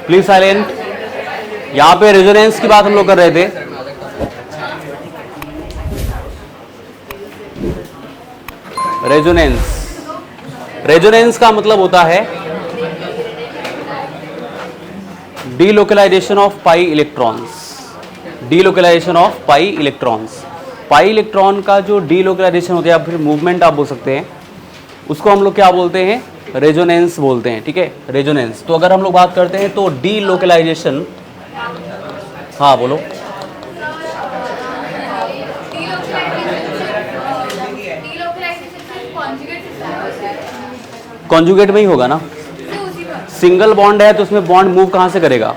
Please silent. यहाँ पे resonance की बात हम लोग कर रहे थे। रेजोनेंस, रेजोनेंस का मतलब होता है delocalization of pi electrons. Delocalization of pi electrons, pi electron का जो डीलोकलाइजेशन होता है या फिर मूवमेंट आप बोल सकते हैं, उसको हम लोग क्या बोलते हैं? रेजोनेंस बोलते हैं। ठीक है, रेजोनेंस। तो अगर हम लोग बात करते हैं तो डीलोकलाइजेशन, हाँ बोलो। कॉन्जुगेट में ही होगा ना। सिंगल बॉन्ड है तो उसमें बॉन्ड मूव कहाँ से करेगा?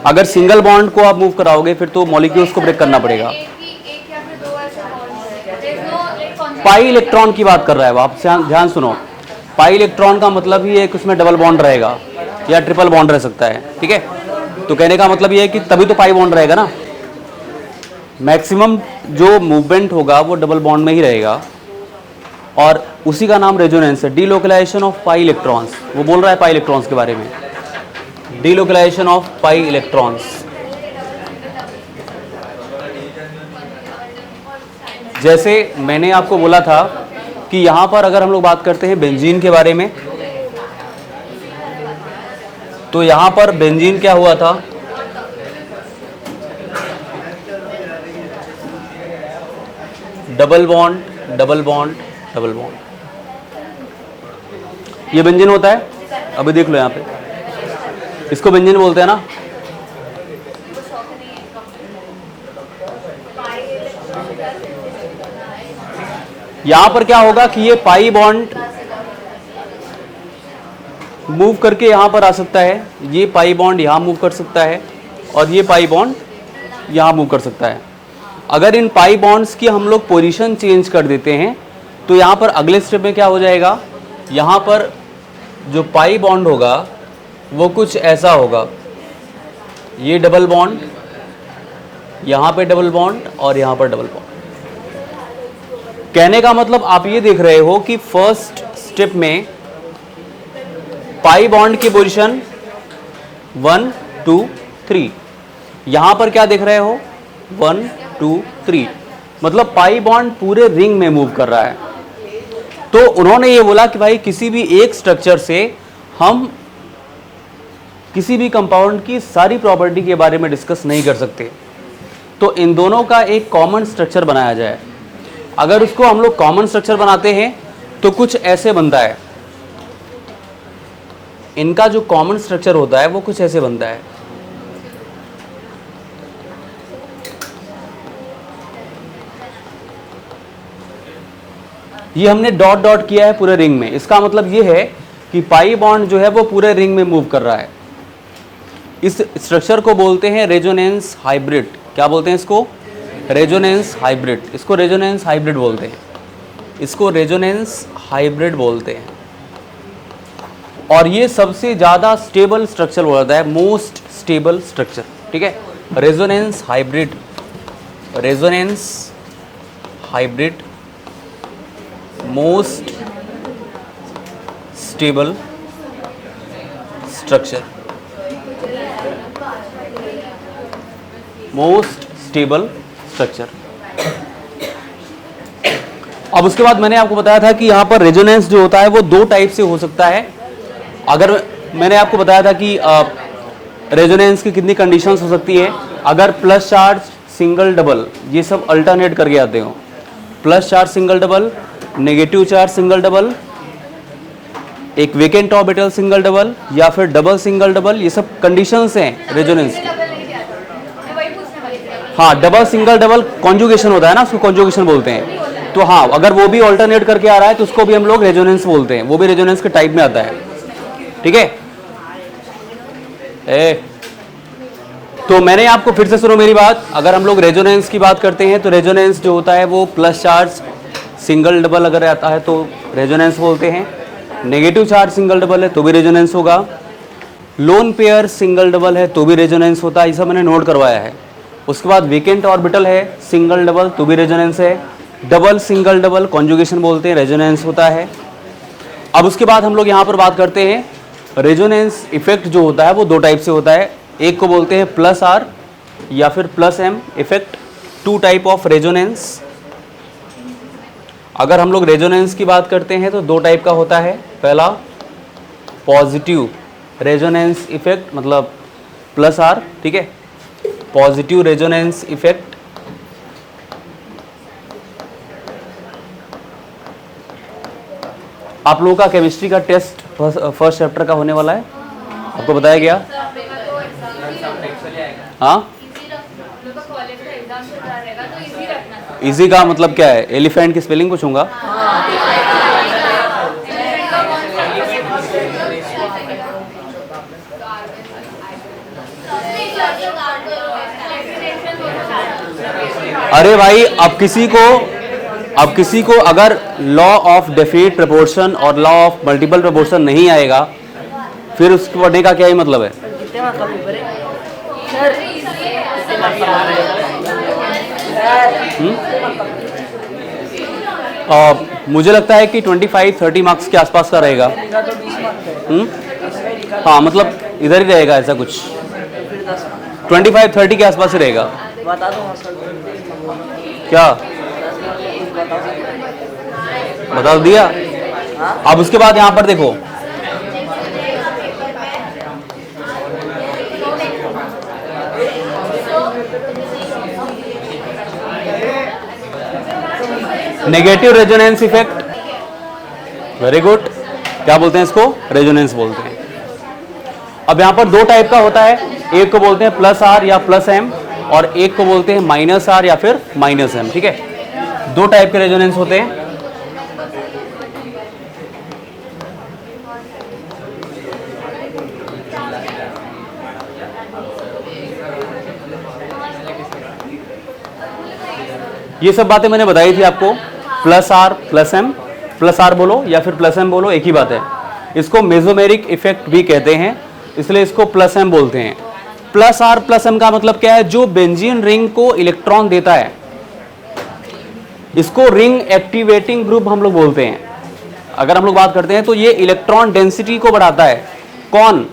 अगर सिंगल बॉन्ड को आप मूव कराओगे फिर तो मॉलिक्यूल्स को ब्रेक करना पड़ेगा। पाई इलेक्ट्रॉन की बात कर रहा है वो, आप ध्यान सुनो। पाई इलेक्ट्रॉन का मतलब ही है कि उसमें डबल बॉन्ड रहेगा या ट्रिपल बॉन्ड रह सकता है। ठीक है, तो कहने का मतलब ये है कि तभी तो पाई बॉन्ड रहेगा ना। मैक्सिमम जो मूवमेंट होगा वो डबल बॉन्ड में ही रहेगा और उसी का नाम रेजोनेंस है। डीलोकलाइजेशन ऑफ पाई इलेक्ट्रॉन्स, वो बोल रहा है पाई इलेक्ट्रॉन्स के बारे में। Delocalization of pi electrons. जैसे मैंने आपको बोला था कि यहां पर अगर हम लोग बात करते हैं बेंजीन के बारे में, तो यहां पर बेंजीन क्या हुआ था? Double bond, double bond, double bond. ये बेंजीन होता है। अभी देख लो यहां पे, इसको बेंजीन बोलते हैं ना। यहां पर क्या होगा कि ये पाई बॉन्ड मूव करके यहां पर आ सकता है, ये पाई बॉन्ड यहां मूव कर सकता है और ये पाई बॉन्ड यहां मूव कर सकता है। अगर इन पाई बॉन्ड्स की हम लोग पोजीशन चेंज कर देते हैं तो यहां पर अगले स्टेप में क्या हो जाएगा? यहां पर जो पाई बॉन्ड होगा वो कुछ ऐसा होगा, ये डबल बॉन्ड, यहां पे डबल बॉन्ड और यहां पर डबल बॉन्ड। कहने का मतलब आप ये देख रहे हो कि फर्स्ट स्टेप में पाई बॉन्ड की पोजीशन 1 2 3, यहां पर क्या देख रहे हो? 1 2 3, मतलब पाई बॉन्ड पूरे रिंग में मूव कर रहा है। तो उन्होंने ये बोला कि भाई किसी भी एक स्ट्रक्चर से हम किसी भी कंपाउंड की सारी प्रॉपर्टी के बारे में डिस्कस नहीं कर सकते, तो इन दोनों का एक कॉमन स्ट्रक्चर बनाया जाए। अगर उसको हम लोग कॉमन स्ट्रक्चर बनाते हैं तो कुछ ऐसे बनता है। इनका जो कॉमन स्ट्रक्चर होता है वो कुछ ऐसे बनता है। ये हमने डॉट डॉट किया है पूरे रिंग में। इसका मतलब ये है कि पाई बॉन्ड जो है वो पूरे रिंग में मूव कर रहा है। इस स्ट्रक्चर को बोलते हैं रेजोनेंस हाइब्रिड। क्या बोलते हैं इसको? Resonance hybrid. इसको रेजोनेंस हाइब्रिड बोलते हैं, इसको रेजोनेंस हाइब्रिड बोलते हैं। और ये सबसे ज़्यादा स्टेबल स्ट्रक्चर होता है, मोस्ट स्टेबल स्ट्रक्चर। ठीक है, resonance hybrid, resonance hybrid, most stable structure, most stable structure. अब उसके बाद मैंने आपको बताया था कि यहां पर रेजोनेंस जो होता है वो दो टाइप से हो सकता है। अगर मैंने आपको बताया था कि रेजोनेंस की कितनी कंडीशंस हो सकती है। अगर प्लस चार्ज सिंगल डबल ये सब अल्टरनेट करके आते हो, plus charge single double, negative charge single double, एक वेकेंट ऑर्बिटल सिंगल डबल या फिर डबल सिंगल डबल, ये सब कंडीशंस हैं रेजोनेंस की। हाँ, डबल सिंगल डबल कॉन्जुगेशन होता है ना, उसको कॉन्जुगेशन बोलते हैं। तो हाँ, अगर वो भी ऑल्टरनेट करके आ रहा है तो उसको भी हम लोग रेजोनेंस बोलते हैं, वो भी रेजोनेंस के टाइप में आता है। ठीक है, तो मैंने आपको फिर से सुनो मेरी बात। अगर हम लोग रेजोनेंस की बात करते हैं तो रेजोनेंस जो होता है वो प्लस चार्ज सिंगल डबल अगर आता है तो रेजोनेंस बोलते हैं। नेगेटिव चार्ज सिंगल डबल है तो भी रेजोनेंस होगा। लोन पेयर सिंगल डबल है तो भी रेजोनेंस होता है, ये सब मैंने नोट करवाया है। उसके बाद वेकेंट ऑर्बिटल है सिंगल डबल तो भी रेजोनेंस है। डबल सिंगल डबल कॉन्जुगेशन बोलते हैं, रेजोनेंस होता है। अब उसके बाद हम लोग यहाँ पर बात करते हैं रेजोनेंस इफेक्ट जो होता है वो दो टाइप से होता है, एक को बोलते हैं प्लस आर या फिर plus M effect, two type of resonance. अगर हम लोग रेजोनेंस की बात करते हैं तो दो टाइप का होता है, पहला पॉजिटिव रेजोनेंस इफेक्ट मतलब प्लस आर, ठीक है, पॉजिटिव रेजोनेंस इफेक्ट। आप लोगों का केमिस्ट्री का टेस्ट फर्स्ट चैप्टर का होने वाला है, आपको बताया गया? हाँ, इजी का मतलब क्या है? एलिफेंट की स्पेलिंग पूछूंगा? अरे भाई, अब किसी को अगर लॉ ऑफ डेफिनिट प्रोपोर्शन और लॉ ऑफ मल्टीपल प्रोपोर्शन नहीं आएगा, फिर उसको पढ़ने का क्या ही मतलब है? मुझे लगता है कि 25-30 मार्क्स के आसपास का रहेगा। हाँ, मतलब इधर ही रहेगा, ऐसा कुछ 25-30 के आसपास ही रहेगा। क्या बता दिया? अब उसके बाद यहाँ पर देखो, negative resonance effect, very good, क्या बोलते हैं इसको? रेजोनेंस बोलते हैं। अब यहाँ पर दो टाइप का होता है, एक को बोलते हैं प्लस आर या प्लस एम और एक को बोलते हैं माइनस आर या फिर माइनस एम, ठीक है, दो टाइप के रेजोनेंस होते हैं। ये सब बातें मैंने बताई थी आपको, plus R plus M, plus R बोलो या फिर प्लस एम बोलो, एक ही बात है। इसको मेसोमेरिक इफेक्ट भी कहते हैं, इसलिए इसको प्लस एम बोलते हैं। प्लस आर प्लस एम का मतलब क्या है? जो बेंजीन रिंग को इलेक्ट्रॉन देता है, इसको रिंग एक्टिवेटिंग ग्रुप हम लोग बोलते हैं। अगर हम लोग बात करते हैं तो ये इलेक्ट्रॉन डेंसिटी को बढ़ाता है। कौन?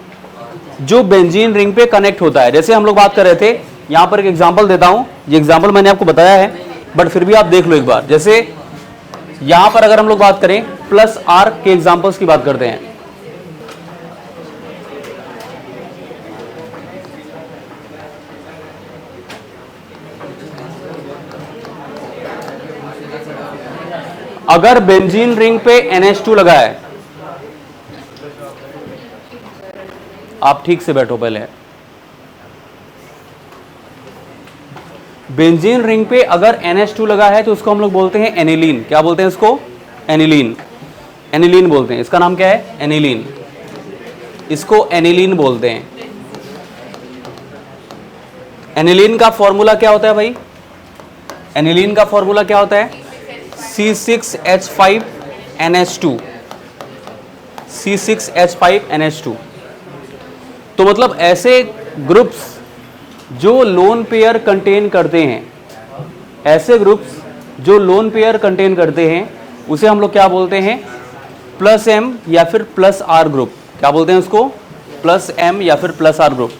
जो बेंजीन रिंग पे कनेक्ट होता है। जैसे हम लोग बात कर रहे थे, यहां पर एक एग्जांपल देता हूं, ये एग्जांपल मैंने आपको बताया है बट फिर भी आप देख लो एक बार। जैसे यहां पर अगर हम लोग बात करें, प्लस आर के एग्जांपल्स की बात करते हैं। अगर बेंजीन रिंग पे NH2 लगा है, आप ठीक से बैठो पहले। बेंजीन रिंग पे अगर NH2 लगा है तो उसको हम लोग बोलते हैं एनिलीन। क्या बोलते हैं इसको? एनिलीन। एनिलीन बोलते हैं। इसका नाम क्या है? एनिलीन। इसको एनिलीन बोलते हैं। एनिलीन का फॉर्मूला क्या होता है भाई? एनिलीन का फॉर्मूला क्या होता है? C6H5NH2। C6H5NH2। तो मतलब ऐसे ग्रुप्स जो लोन पेयर कंटेन करते हैं, ऐसे ग्रुप्स जो लोन पेयर कंटेन करते हैं, उसे हम लोग क्या बोलते हैं? प्लस एम या फिर प्लस आर ग्रुप। क्या बोलते हैं उसको? प्लस एम या फिर प्लस आर ग्रुप।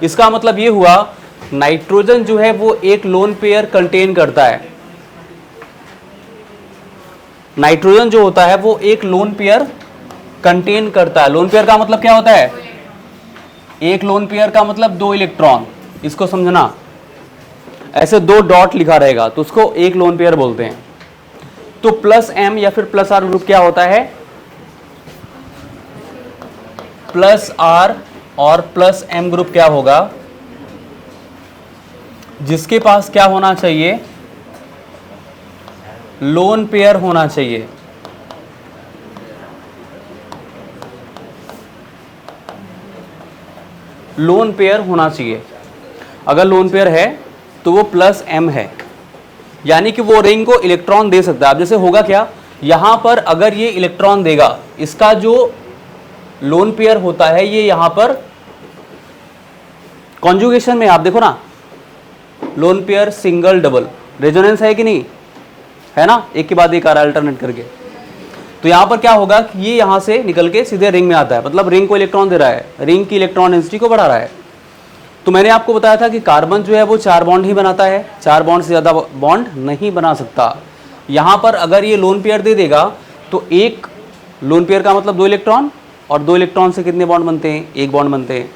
इसका मतलब ये हुआ, नाइट्रोजन जो है वो एक लोन पेयर कंटेन करता है। नाइट्रोजन जो होता है वो एक लोन पेयर कंटेन करता है। लोन पेयर का मतलब क्या होता है? एक लोन पेयर का मतलब दो इलेक्ट्रॉन। इसको समझना, ऐसे दो डॉट लिखा रहेगा तो उसको एक लोन पेयर बोलते हैं। तो प्लस एम या फिर प्लस आर ग्रुप क्या होता है? प्लस आर और प्लस एम ग्रुप क्या होगा? जिसके पास क्या होना चाहिए? लोन पेयर होना चाहिए। लोन पेयर होना चाहिए। अगर लोन पेयर है तो वो प्लस एम है, यानी कि वो रिंग को इलेक्ट्रॉन दे सकता है। अब जैसे होगा क्या, यहां पर अगर ये इलेक्ट्रॉन देगा, इसका जो लोन पेयर होता है ये यहां पर कॉन्जुगेशन में, आप देखो ना, lone pair single double, resonance है कि नहीं है ना, एक के बाद एक आ रहा है अल्टरनेट करके। तो यहाँ पर क्या होगा कि ये यहाँ से निकल के सीधे रिंग में आता है, मतलब रिंग को इलेक्ट्रॉन दे रहा है, रिंग की इलेक्ट्रॉन डेंसिटी को बढ़ा रहा है। तो मैंने आपको बताया था कि कार्बन जो है वो 4 बॉन्ड ही बनाता है, 4 बॉन्ड से ज़्यादा बॉन्ड नहीं बना सकता। यहाँ पर अगर ये लोन पेयर दे देगा तो एक लोन पेयर का मतलब 2 इलेक्ट्रॉन, और 2 इलेक्ट्रॉन से कितने बॉन्ड बनते हैं, 1 बॉन्ड बनते हैं।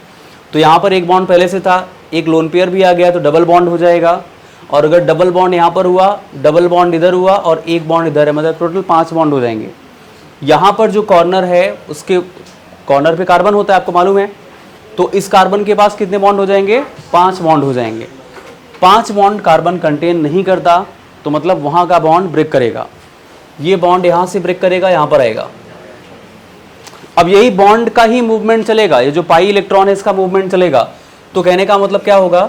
तो यहाँ पर 1 बॉन्ड पहले से था, एक लोन पेयर भी आ गया तो डबल बॉन्ड हो जाएगा। और अगर डबल बॉन्ड यहाँ पर हुआ, डबल बॉन्ड इधर हुआ और 1 बॉन्ड इधर है, मतलब टोटल 5 बॉन्ड हो जाएंगे। यहाँ पर जो कॉर्नर है उसके कॉर्नर पे कार्बन होता है, आपको मालूम है। तो इस कार्बन के पास कितने बॉन्ड हो जाएंगे, 5 बॉन्ड हो जाएंगे। 5 बॉन्ड कार्बन कंटेन नहीं करता, तो मतलब वहाँ का बॉन्ड ब्रेक करेगा। ये बॉन्ड यहाँ से ब्रेक करेगा, यहाँ पर आएगा। अब यही बॉन्ड का ही मूवमेंट चलेगा, ये जो पाई इलेक्ट्रॉन है इसका मूवमेंट चलेगा। तो कहने का मतलब क्या होगा,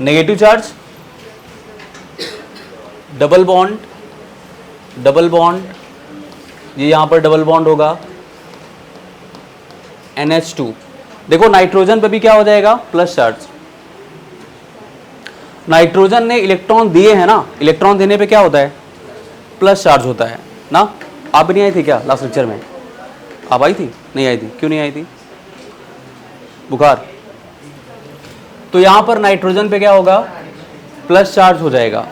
negative charge, double bond, double bond, ये यहां पर डबल बॉन्ड होगा, NH2। देखो नाइट्रोजन पे भी क्या हो जाएगा, प्लस चार्ज। नाइट्रोजन ने इलेक्ट्रॉन दिए हैं ना, इलेक्ट्रॉन देने पे क्या होता है, प्लस चार्ज होता है ना। आप भी नहीं आई थी क्या लास्ट लेक्चर में, आप आई थी, नहीं आई थी, क्यों नहीं आई थी, बुखार। तो यहां पर नाइट्रोजन पे क्या होगा, प्लस चार्ज हो जाएगा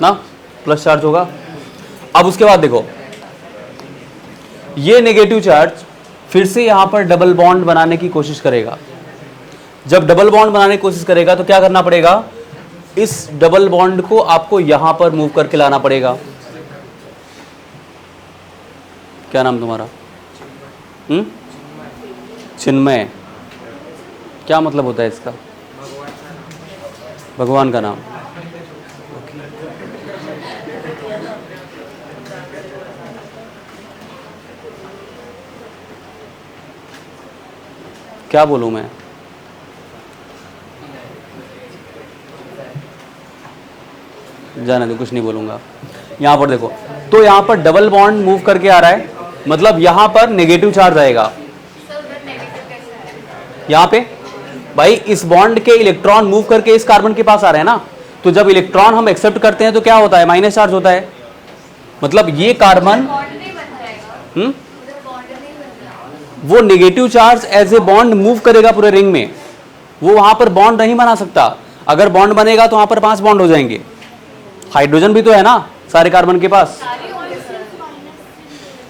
ना, प्लस चार्ज होगा। अब उसके बाद देखो ये नेगेटिव चार्ज फिर से यहां पर डबल बॉन्ड बनाने की कोशिश करेगा। जब डबल बॉन्ड बनाने की कोशिश करेगा तो क्या करना पड़ेगा, इस डबल बॉन्ड को आपको यहां पर मूव करके लाना पड़ेगा। क्या नाम तुम्हारा, चिन्मय। क्या मतलब होता है इसका, भगवान का नाम। क्या बोलूं मैं, जाने दो, कुछ नहीं बोलूंगा। यहां पर देखो, तो यहां पर डबल बॉन्ड मूव करके आ रहा है, मतलब यहां पर नेगेटिव चार्ज आएगा। यहां पे भाई इस बॉन्ड के इलेक्ट्रॉन मूव करके इस कार्बन के पास आ रहे हैं ना, तो जब इलेक्ट्रॉन हम एक्सेप्ट करते हैं तो क्या होता है, माइनस चार्ज होता है। मतलब ये कार्बन वो negative charge as a bond move करेगा पूरे रिंग में, वो वहां पर बॉन्ड नहीं बना सकता। अगर बॉन्ड बनेगा तो वहां पर 5 बॉन्ड हो जाएंगे। हाइड्रोजन भी तो है ना सारे कार्बन के पास,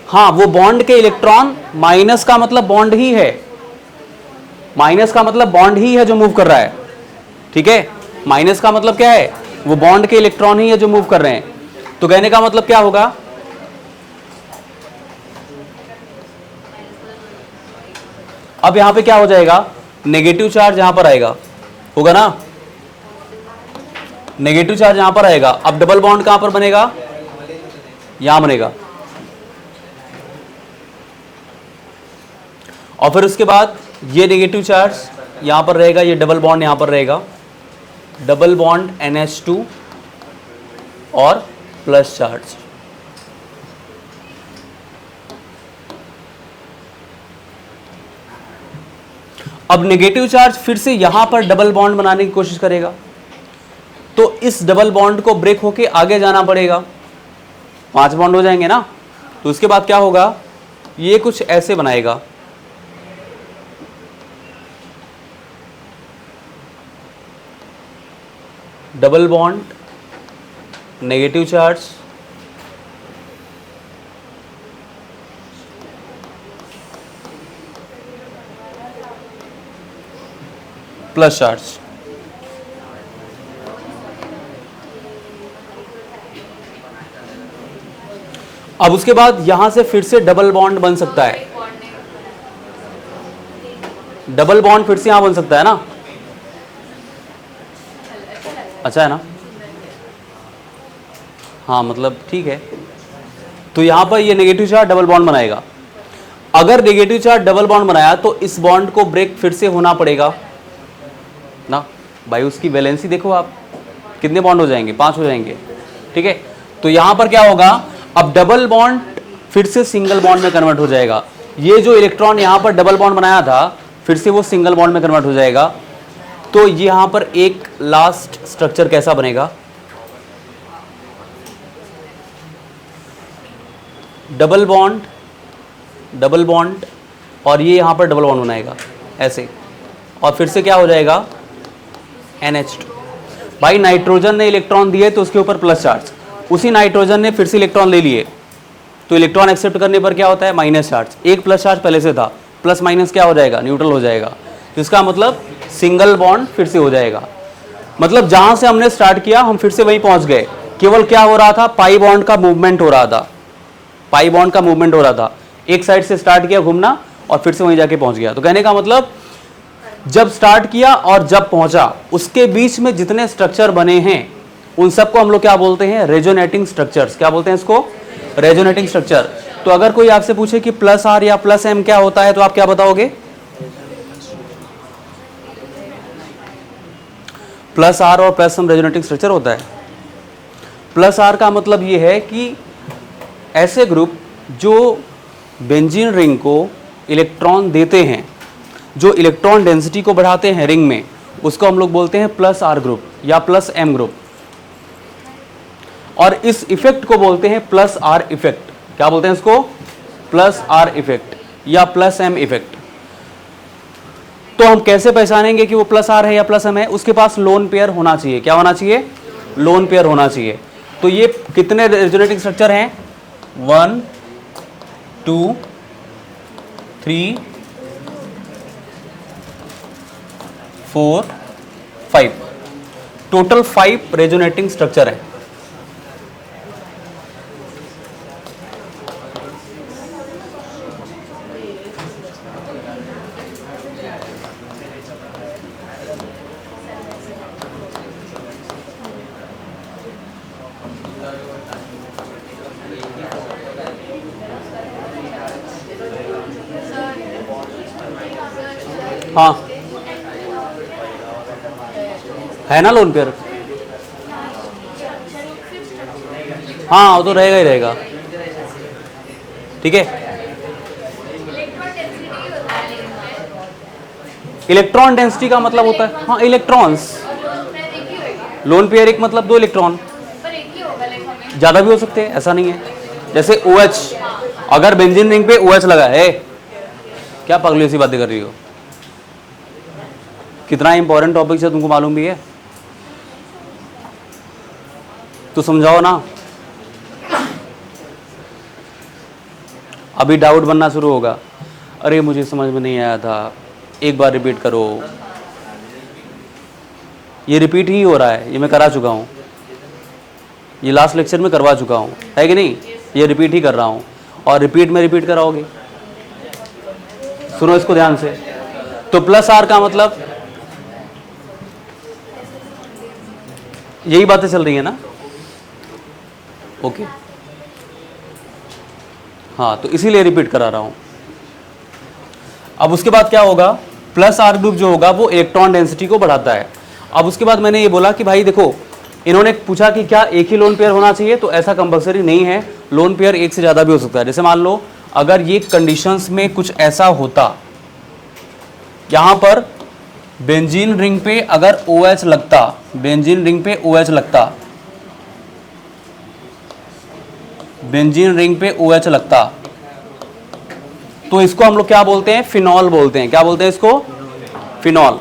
हाँ, वो बॉन्ड के इलेक्ट्रॉन, माइनस का मतलब बॉन्ड ही है, माइनस का मतलब बॉन्ड ही है जो मूव कर रहा है, ठीक है। माइनस का मतलब क्या है, वो बॉन्ड के इलेक्ट्रॉन ही है जो मूव कर रहे हैं। तो कहने का मतलब क्या होगा, अब यहां पे क्या हो जाएगा, नेगेटिव चार्ज यहां पर आएगा, होगा ना, नेगेटिव चार्ज यहां पर आएगा। अब डबल बॉन्ड कहां पर बनेगा, यहां बनेगा। और फिर उसके बाद ये नेगेटिव चार्ज यहां पर रहेगा, ये डबल बॉन्ड यहां पर रहेगा, डबल बॉन्ड NH2 और प्लस चार्ज। अब नेगेटिव चार्ज फिर से यहां पर डबल बॉन्ड बनाने की कोशिश करेगा, तो इस डबल बॉन्ड को ब्रेक होके आगे जाना पड़ेगा, 5 बॉन्ड हो जाएंगे ना। तो उसके बाद क्या होगा, ये कुछ ऐसे बनाएगा, double bond, negative charge, plus charge. अब उसके बाद यहां से फिर से डबल बॉन्ड बन सकता है, डबल बॉन्ड फिर से यहां बन सकता है ना, अच्छा है ना, हाँ मतलब ठीक है। तो यहां पर ये नेगेटिव चार्ज डबल बॉन्ड बनाएगा। अगर नेगेटिव चार्ज डबल बॉन्ड बनाया तो इस बॉन्ड को ब्रेक फिर से होना पड़ेगा ना भाई। उसकी वैलेंसी देखो आप, कितने बॉन्ड हो जाएंगे, 5 हो जाएंगे, ठीक है। तो यहां पर क्या होगा, अब डबल बॉन्ड फिर से सिंगल बॉन्ड में कन्वर्ट हो जाएगा। ये जो इलेक्ट्रॉन यहां पर डबल बॉन्ड बनाया था फिर से वो सिंगल बॉन्ड में कन्वर्ट हो जाएगा। तो यहाँ पर एक लास्ट स्ट्रक्चर कैसा बनेगा, डबल बॉन्ड डबल बॉन्ड, और ये यहाँ पर डबल बॉन्ड बनाएगा ऐसे, और फिर से क्या हो जाएगा NH2। भाई नाइट्रोजन ने इलेक्ट्रॉन दिए तो उसके ऊपर प्लस चार्ज, उसी नाइट्रोजन ने फिर से इलेक्ट्रॉन ले लिए तो इलेक्ट्रॉन एक्सेप्ट करने पर क्या होता है माइनस चार्ज, एक प्लस चार्ज पहले से था, प्लस माइनस क्या हो जाएगा न्यूट्रल हो जाएगा। तो इसका मतलब सिंगल बॉन्ड फिर से हो जाएगा। मतलब जहां से हमने स्टार्ट किया हम फिर से वहीं पहुंच गए, केवल क्या हो रहा था, पाई बॉन्ड का मूवमेंट हो रहा था, पाई बॉन्ड का मूवमेंट हो रहा था, एक साइड से स्टार्ट किया घूमना और फिर से वहीं जाके पहुंच गया। तो कहने का मतलब जब स्टार्ट किया और जब पहुंचा उसके बीच में जितने स्ट्रक्चर बने हैं उन सबको हम लोग क्या बोलते हैं, रेजोनेटिंग स्ट्रक्चर्स। क्या बोलते हैं इसको, रेजोनेटिंग स्ट्रक्चर। तो अगर कोई आपसे पूछे कि प्लस आर या प्लस एम क्या होता है तो आप क्या बताओगे, प्लस आर और प्लस एम रेजोनेटिंग स्ट्रक्चर होता है। प्लस आर का मतलब ये है कि ऐसे ग्रुप जो बेंजीन रिंग को इलेक्ट्रॉन देते हैं, जो इलेक्ट्रॉन डेंसिटी को बढ़ाते हैं रिंग में, उसको हम लोग बोलते हैं प्लस आर ग्रुप या प्लस एम ग्रुप। और इस इफेक्ट को बोलते हैं प्लस आर इफेक्ट। क्या बोलते हैं इसको, प्लस आर इफेक्ट या प्लस एम इफेक्ट। तो हम कैसे पहचानेंगे कि वो प्लस आर है या प्लस एम है, उसके पास लोन पेयर होना चाहिए। क्या होना चाहिए, लोन पेयर होना चाहिए। तो ये कितने रेजोनेटिंग स्ट्रक्चर हैं, 1 2 3 4 5, टोटल 5 रेजोनेटिंग स्ट्रक्चर है। हाँ है ना लोन पेयर, हाँ वो तो रहेगा ही रहेगा, ठीक है। इलेक्ट्रॉन डेंसिटी का मतलब होता है, हाँ इलेक्ट्रॉन्स, लोन पेयर एक मतलब 2 इलेक्ट्रॉन, ज्यादा भी हो सकते हैं, ऐसा नहीं है। जैसे OH, अगर बेंजीन रिंग पे OH लगा है, क्या पगली सी बातें कर रही हो, कितना इंपॉर्टेंट टॉपिक है तुमको मालूम भी है, तो समझाओ ना। अभी डाउट बनना शुरू होगा, अरे मुझे समझ में नहीं आया था, एक बार रिपीट करो। ये रिपीट ही हो रहा है, ये मैं करा चुका हूँ, ये लास्ट लेक्चर में करवा चुका हूँ, है कि नहीं, ये रिपीट ही कर रहा हूँ और रिपीट में रिपीट कराओगे। सुनो इसको ध्यान से। तो प्लस आर का मतलब, यही बातें चल रही है ना, ओके हाँ, तो इसीलिए रिपीट करा रहा हूं। अब उसके बाद क्या होगा, प्लस आर ग्रुप जो होगा वो इलेक्ट्रॉन डेंसिटी को बढ़ाता है। अब उसके बाद मैंने ये बोला कि भाई देखो, इन्होंने पूछा कि क्या एक ही लोन पेयर होना चाहिए, तो ऐसा कंपलसरी नहीं है, लोन पेयर एक से ज़्यादा भी हो सकता है। जैसे मान लो अगर ये कंडीशंस में कुछ ऐसा होता, यहाँ पर बेंजीन रिंग पे अगर OH लगता, बेंजीन रिंग पे OH लगता, बेंजीन रिंग पे OH लगता, तो इसको हम लोग क्या बोलते हैं, फिनॉल बोलते हैं। क्या बोलते हैं इसको, फिनॉल।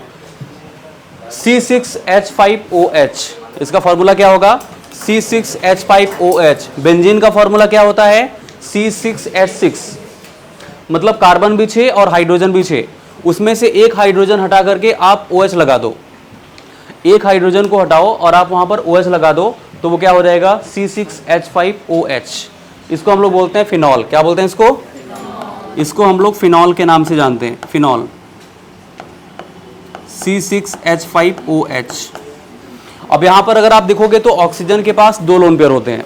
C6H5OH, इसका फॉर्मूला क्या होगा, C6H5OH। बेंजीन का फॉर्मूला क्या होता है, C6H6। मतलब कार्बन भी 6 और हाइड्रोजन भी 6, उसमें से एक हाइड्रोजन हटा करके आप OH लगा दो, एक हाइड्रोजन को हटाओ और आप वहां पर OH लगा दो, तो वो क्या हो जाएगा, C6H5OH। इसको हम लोग बोलते हैं फिनॉल। क्या बोलते हैं इसको, इसको हम लोग फिनॉल के नाम से जानते हैं, फिनॉल, C6H5OH। अब यहां पर अगर आप देखोगे तो ऑक्सीजन के पास 2 लोन पेयर होते हैं,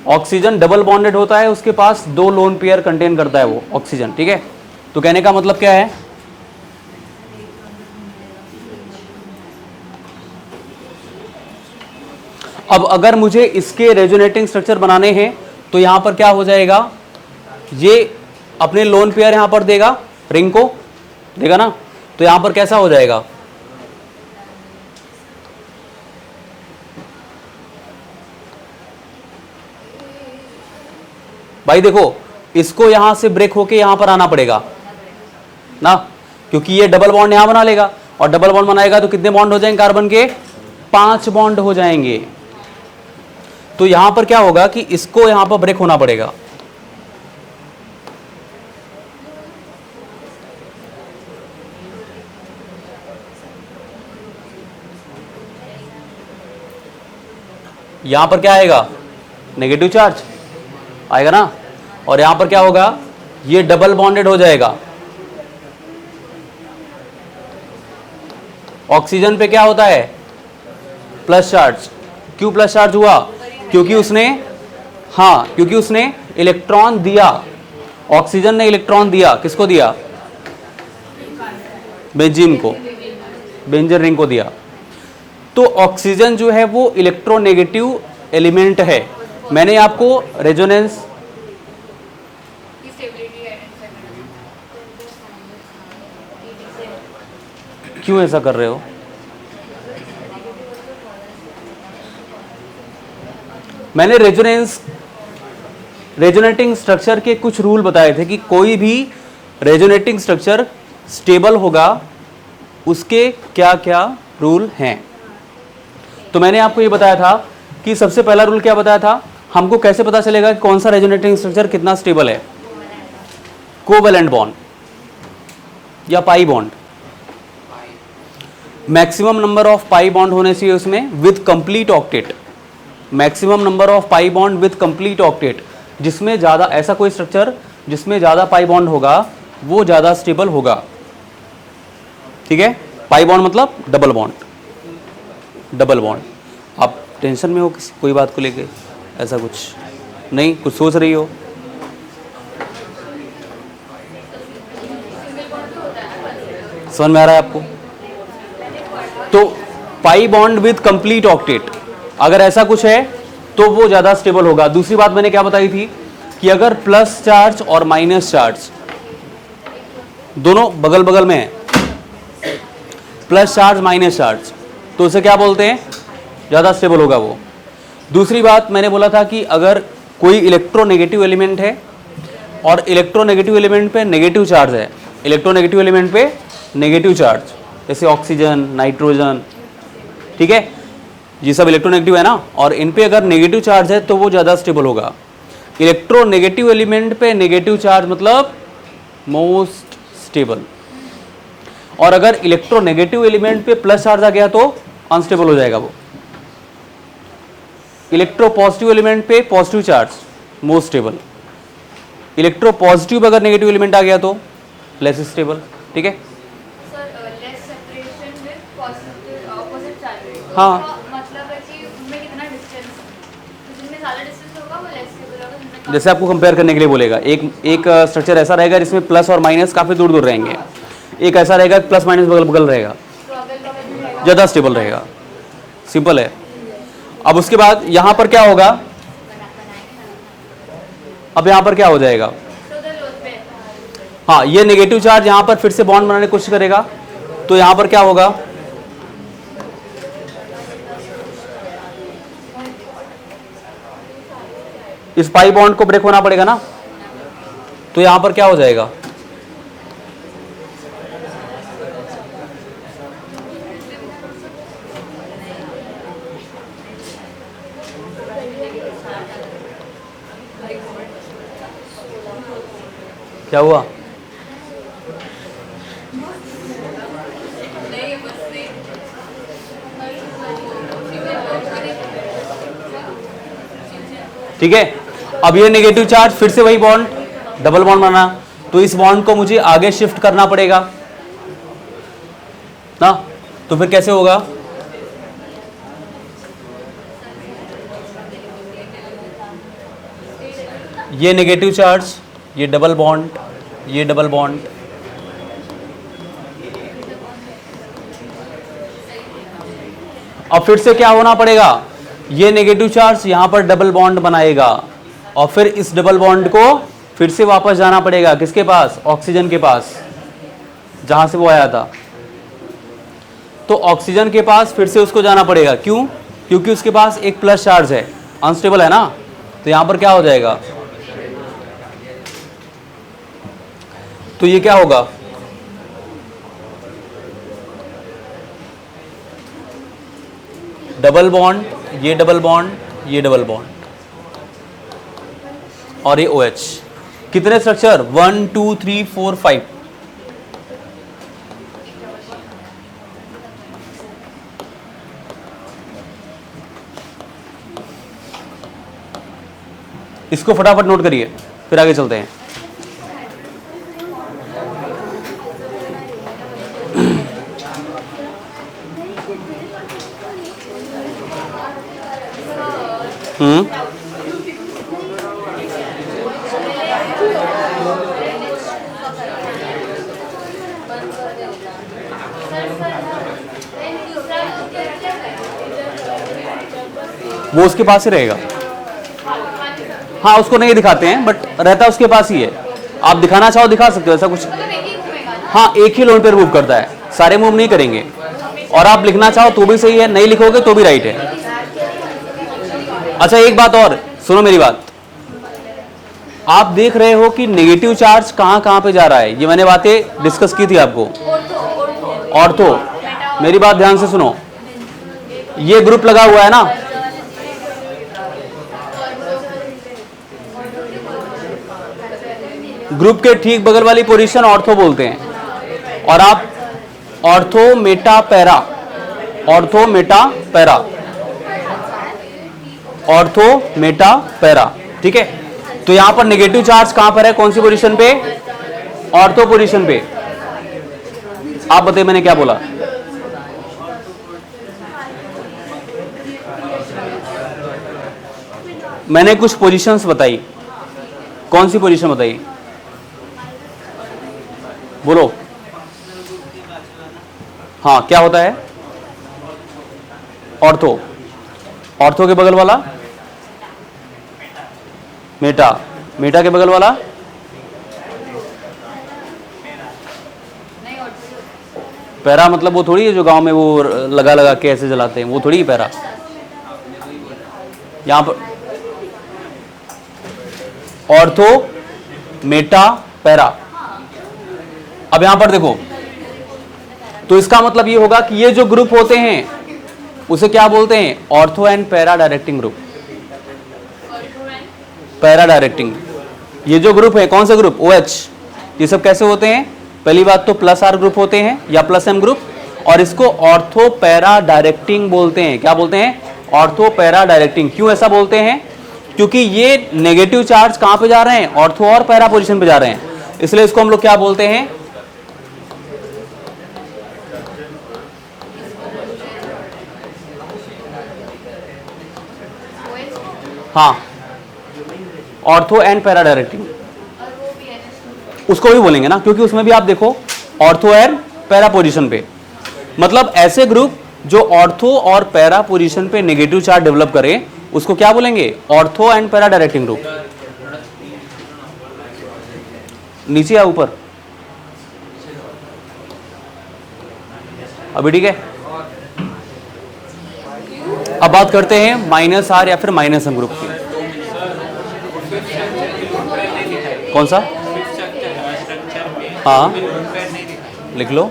ऑक्सीजन डबल बॉन्डेड होता है, उसके पास 2 लोन पेयर कंटेन करता है वो ऑक्सीजन, ठीक है। तो कहने का मतलब क्या है, अब अगर मुझे इसके रेजोनेटिंग स्ट्रक्चर बनाने हैं तो यहां पर क्या हो जाएगा, ये अपने लोन पेयर यहां पर देगा, रिंग को देगा ना, तो यहां पर कैसा हो जाएगा? भाई देखो, इसको यहां से ब्रेक होके यहां पर आना पड़ेगा ना, क्योंकि ये डबल बॉन्ड यहां बना लेगा, और डबल बॉन्ड बनाएगा तो कितने बॉन्ड हो जाएंगे कार्बन के? 5 बॉन्ड हो जाएंगे। तो यहां पर क्या होगा कि इसको यहां पर ब्रेक होना पड़ेगा। यहां पर क्या आएगा? नेगेटिव चार्ज आएगा ना, और यहां पर क्या होगा? ये डबल बॉन्डेड हो जाएगा। ऑक्सीजन पे क्या होता है? Plus charge. क्यों प्लस चार्ज हुआ? क्योंकि उसने इलेक्ट्रॉन दिया। ऑक्सीजन ने इलेक्ट्रॉन दिया, किसको दिया? बेंजीन को, बेंजीन रिंग को दिया। तो ऑक्सीजन जो है वो इलेक्ट्रोनेगेटिव एलिमेंट है। मैंने आपको रेजोनेंस क्यों ऐसा कर रहे हो? मैंने रेजोनेटिंग स्ट्रक्चर के कुछ रूल बताए थे कि कोई भी रेजोनेटिंग स्ट्रक्चर स्टेबल होगा, उसके क्या क्या रूल हैं। तो मैंने आपको ये बताया था कि सबसे पहला रूल क्या बताया था? हमको कैसे पता चलेगा कि कौन सा रेजोनेटिंग स्ट्रक्चर कितना स्टेबल है? कोवैलेंट बॉन्ड या pi bond. Maximum number of pi bond होने चाहिए उसमें with complete octet. Maximum number of pi bond with complete octet, जिसमें ज्यादा, ऐसा कोई स्ट्रक्चर जिसमें ज्यादा पाई बॉन्ड होगा वो ज्यादा स्टेबल होगा। ठीक है, पाई बॉन्ड मतलब डबल बॉन्ड। डबल बॉन्ड, आप टेंशन में हो किसी कोई बात को लेके? ऐसा कुछ नहीं, कुछ सोच रही हो? समझ में आ रहा है आपको? तो pi bond with complete octet, अगर ऐसा कुछ है तो वो ज्यादा स्टेबल होगा। दूसरी बात मैंने क्या बताई थी कि अगर प्लस चार्ज और माइनस चार्ज दोनों बगल बगल में है, प्लस चार्ज माइनस चार्ज, तो उसे क्या बोलते हैं? ज्यादा स्टेबल होगा वो। दूसरी बात मैंने बोला था कि अगर कोई इलेक्ट्रोनेगेटिव एलिमेंट है और इलेक्ट्रोनेगेटिव एलिमेंट पे नेगेटिव चार्ज है, इलेक्ट्रोनेगेटिव एलिमेंट पे नेगेटिव चार्ज, जैसे ऑक्सीजन, नाइट्रोजन, ठीक है, ये सब इलेक्ट्रोनेगेटिव है ना, और इन पे अगर नेगेटिव चार्ज है तो वो ज़्यादा स्टेबल होगा। इलेक्ट्रोनेगेटिव एलिमेंट पे नेगेटिव चार्ज मतलब मोस्ट स्टेबल, और अगर इलेक्ट्रोनेगेटिव एलिमेंट पे प्लस चार्ज आ गया तो अनस्टेबल हो जाएगा वो। इलेक्ट्रोपॉजिटिव एलिमेंट पे positive charge most stable, electropositive अगर नेगेटिव एलिमेंट आ गया तो लेस स्टेबल। ठीक है, हाँ, मतलब है कि उनमें कितना डिस्टेंस, जिनमें ज़्यादा डिस्टेंस होगा वो लेस स्टेबल होगा, जिनमें कम। जैसे आपको कंपेयर करने के लिए बोलेगा, एक स्ट्रक्चर ऐसा रहेगा जिसमें प्लस और माइनस काफ़ी दूर दूर रहेंगे, एक ऐसा रहेगा प्लस माइनस बगल बगल रहेगा, तो अगल बगल में रहेगा, ज़्यादा स्टेबल रहेगा। सिंपल है। अब उसके बाद यहाँ पर क्या होगा? अब यहाँ पर क्या हो जाएगा? तो उधर लोड पे हाँ, ये नेगेटिव चार्ज यहाँ पर फिर से बॉन्ड बनाने की कोशिश करेगा, तो यहाँ पर क्या होगा? इस पाई बॉन्ड को ब्रेक होना पड़ेगा ना, तो यहां पर क्या हो जाएगा? क्या हुआ? ठीक है, अब ये नेगेटिव चार्ज फिर से वही बॉन्ड, डबल बॉन्ड बना, तो इस बॉन्ड को मुझे आगे शिफ्ट करना पड़ेगा ना, तो फिर कैसे होगा? ये नेगेटिव चार्ज, ये डबल बॉन्ड, ये डबल बॉन्ड, अब फिर से क्या होना पड़ेगा? ये नेगेटिव चार्ज यहां पर डबल बॉन्ड बनाएगा, और फिर इस डबल बॉन्ड को फिर से वापस जाना पड़ेगा किसके पास? ऑक्सीजन के पास, जहां से वो आया था। तो ऑक्सीजन के पास फिर से उसको जाना पड़ेगा, क्यों? क्योंकि उसके पास एक प्लस चार्ज है, अनस्टेबल है ना, तो यहां पर क्या हो जाएगा, तो ये क्या होगा, डबल बॉन्ड, ये डबल बॉन्ड, ये डबल बॉन्ड, और ये OH। कितने स्ट्रक्चर, 1 2 3 4 5। इसको फटाफट नोट करिए, फिर आगे चलते हैं। वो उसके पास ही रहेगा। हाँ, उसको नहीं दिखाते हैं, बट रहता उसके पास ही है। आप दिखाना चाहो दिखा सकते हो, ऐसा कुछ। हाँ, एक ही लोन पे मूव करता है, सारे मूव नहीं करेंगे। और आप लिखना चाहो तो भी सही है, नहीं लिखोगे तो भी राइट है। अच्छा, एक बात और सुनो मेरी बात। आप देख रहे हो कि नेगेटिव चार्ज कहां कहां पे जा रहा है, ये मैंने बातें डिस्कस की थी आपको। ऑर्थो, मेरी बात ध्यान से सुनो, ये ग्रुप लगा हुआ है ना, ग्रुप के ठीक बगल वाली पोजीशन ऑर्थो बोलते हैं। और आप ortho Meta para, ortho Meta para, ortho Meta para, ठीक है। तो यहां पर नेगेटिव चार्ज कहां पर है, कौन सी पोजीशन पे, ऑर्थो पोजीशन पे। आप बताइए मैंने क्या बोला, मैंने कुछ पोजीशंस बताई, कौन सी पोजीशन बताई, बोलो। हाँ, क्या होता है, ऑर्थो, ऑर्थो के बगल वाला मेटा, मेटा के बगल वाला पैरा। मतलब वो थोड़ी है जो गांव में वो लगा लगा के ऐसे जलाते हैं, वो थोड़ी है पैरा। यहां पर ऑर्थो मेटा पैरा। अब यहां पर देखो, तो इसका मतलब ये होगा कि ये जो ग्रुप होते हैं उसे क्या बोलते हैं, ortho and para directing group. Para directing, ये जो ग्रुप है, कौन सा ग्रुप, OH। ये सब कैसे होते हैं, पहली बात तो प्लस R ग्रुप होते हैं या प्लस M ग्रुप, और इसको ऑर्थो पैरा डायरेक्टिंग बोलते हैं। क्या बोलते हैं, ऑर्थो पैरा डायरेक्टिंग। क्यों ऐसा बोलते हैं, क्योंकि ये नेगेटिव चार्ज कहां पे जा रहे हैं, ऑर्थो और पैरा पोजीशन पे जा रहे हैं, इसलिए इसको हम लोग क्या बोलते हैं, हाँ, ऑर्थो एंड पैरा डायरेक्टिंग। उसको भी बोलेंगे ना, क्योंकि उसमें भी आप देखो ऑर्थो एंड पैरा पोजीशन पे, मतलब ऐसे ग्रुप जो ऑर्थो और पैरा पोजीशन पे नेगेटिव चार्ज डेवलप करें उसको क्या बोलेंगे, ortho and para directing group. नीचे या ऊपर, अभी ठीक है। अब बात करते हैं -R या फिर -M ग्रुप की। कौन सा, हाँ लिख लो,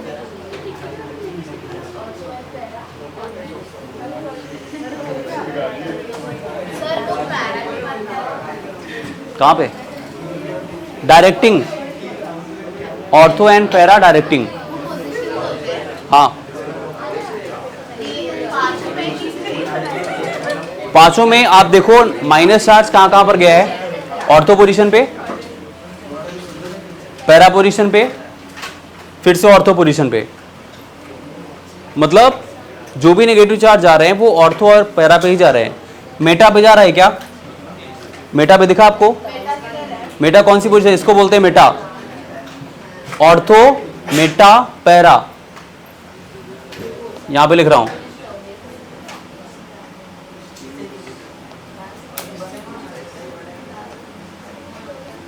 कहां पे, directing, ortho and para directing. हाँ, पांचों में आप देखो माइनस चार्ज कहां कहां पर गया है, ऑर्थो पोजीशन पे, पैरा पोजीशन पे, फिर से ऑर्थो पोजीशन पे। मतलब जो भी नेगेटिव चार्ज जा रहे हैं वो ऑर्थो और पैरा पे ही जा रहे हैं। मेटा पे जा रहा है क्या, मेटा पे दिखा आपको, मेटा कौन सी पोजीशन है, इसको बोलते हैं मेटा, ऑर्थो मेटा पैरा, यहां पे लिख रहा हूं।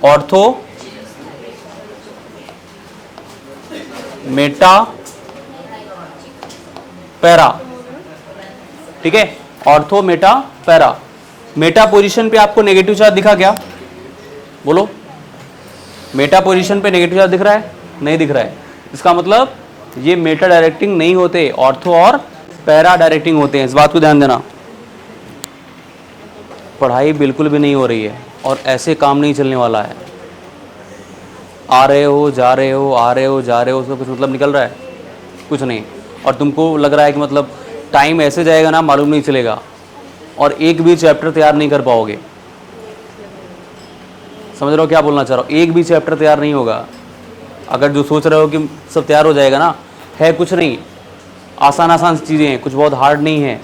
ऑर्थो मेटा पैरा, ठीक है, ortho Meta para. Meta position पे आपको नेगेटिव चार्ज दिखा क्या? बोलो, मेटा पोजीशन पे नेगेटिव चार्ज दिख रहा है? नहीं दिख रहा है। इसका मतलब ये मेटा डायरेक्टिंग नहीं होते, ऑर्थो और पैरा डायरेक्टिंग होते हैं। इस बात को ध्यान देना। पढ़ाई बिल्कुल भी नहीं हो रही है और ऐसे काम नहीं चलने वाला है। आ रहे हो जा रहे हो, आ रहे हो जा रहे हो, उसका कुछ मतलब निकल रहा है? कुछ नहीं। और तुमको लग रहा है कि मतलब टाइम ऐसे जाएगा ना, मालूम नहीं चलेगा, और एक भी चैप्टर तैयार नहीं कर पाओगे। समझ रहे हो क्या बोलना चाह रहा हूँ? एक भी चैप्टर तैयार नहीं होगा। अगर जो सोच रहे हो कि सब तैयार हो जाएगा ना, है कुछ नहीं, आसान आसान चीज़ें हैं, कुछ बहुत हार्ड नहीं है,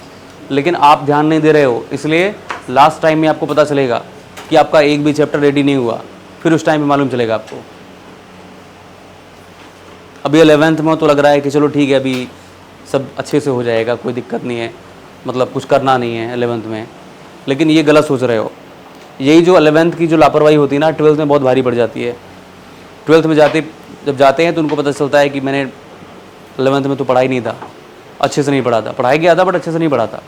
लेकिन आप ध्यान नहीं दे रहे हो। इसलिए लास्ट टाइम में आपको पता चलेगा कि आपका एक भी चैप्टर रेडी नहीं हुआ, फिर उस टाइम में मालूम चलेगा आपको। अभी 11th में तो लग रहा है कि चलो ठीक है, अभी सब अच्छे से हो जाएगा, कोई दिक्कत नहीं है, मतलब कुछ करना नहीं है 11th में, लेकिन ये गलत सोच रहे हो। यही जो 11th की जो लापरवाही होती है ना, 12th में बहुत भारी पड़ जाती है। 12th में जब जाते हैं तो उनको पता चलता है कि मैंने 11th में तो पढ़ा ही नहीं था, अच्छे से नहीं पढ़ा था, पढ़ाई किया था बट अच्छे से नहीं पढ़ा था।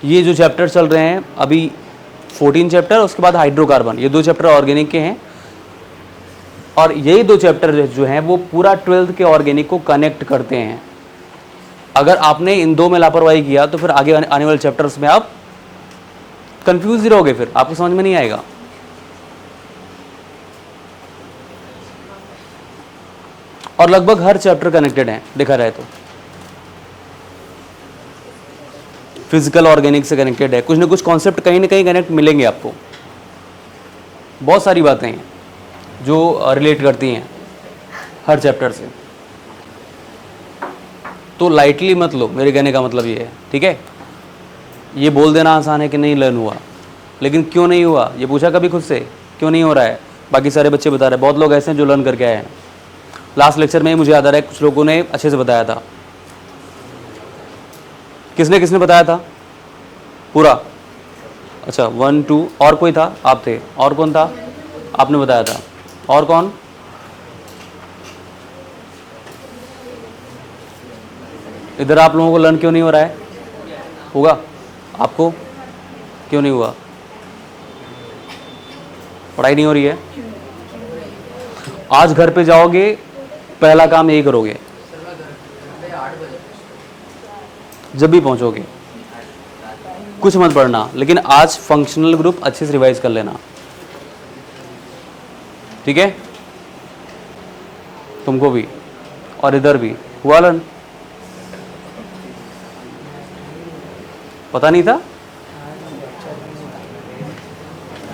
ये जो चैप्टर चल रहे हैं अभी 14 चैप्टर, उसके बाद हाइड्रोकार्बन, ये 2 चैप्टर ऑर्गेनिक के हैं, और यही 2 चैप्टर जो हैं वो पूरा 12th के ऑर्गेनिक को कनेक्ट करते हैं। अगर आपने इन 2 में लापरवाही किया तो फिर आगे आने वाले चैप्टर्स में आप कंफ्यूज ही रहोगे, फिर आपको समझ में नहीं आएगा। और लगभग हर चैप्टर कनेक्टेड है देखा जाए तो। फिजिकल ऑर्गेनिक से कनेक्टेड है, कुछ ना कुछ कॉन्सेप्ट कहीं ना कहीं कनेक्ट मिलेंगे आपको। बहुत सारी बातें हैं जो रिलेट करती हैं हर चैप्टर से, तो लाइटली मत लो, मेरे कहने का मतलब ये है, ठीक है। ये बोल देना आसान है कि नहीं लर्न हुआ, लेकिन क्यों नहीं हुआ ये पूछा कभी खुद से? क्यों नहीं हो रहा है? बाकी सारे बच्चे बता रहे हैं, बहुत लोग ऐसे हैं जो लर्न करके आए हैं। लास्ट लेक्चर में ही मुझे याद आ रहा है कुछ लोगों ने अच्छे से बताया था। किसने किसने बताया था पूरा? अच्छा 1 2, और कोई था? आप थे, और कौन था? आपने बताया था, और कौन? इधर आप लोगों को लर्न क्यों नहीं हो रहा है? होगा आपको? क्यों नहीं हुआ? पढ़ाई नहीं हो रही है? आज घर पे जाओगे, पहला काम यही करोगे जब भी पहुंचोगे, कुछ मत पढ़ना, लेकिन आज फंक्शनल ग्रुप अच्छे से रिवाइज कर लेना, ठीक है। तुमको भी और इधर भी हुआ लर्न? पता नहीं था?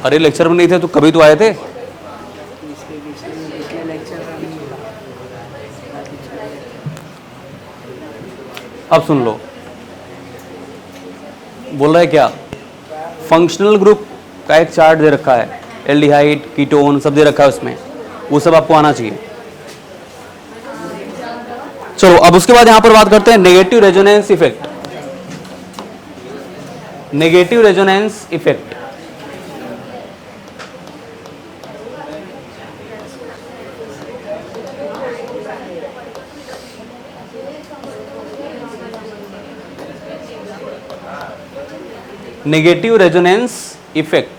अरे लेक्चर में नहीं थे तो कभी तो आए थे। अब सुन लो, बोल रहा है क्या? फंक्शनल ग्रुप का एक चार्ट दे रखा है, एल्डिहाइड कीटोन सब दे रखा है उसमें, वो सब आपको आना चाहिए। चलो अब उसके बाद यहां पर बात करते हैं negative resonance effect. Negative resonance effect, negative resonance effect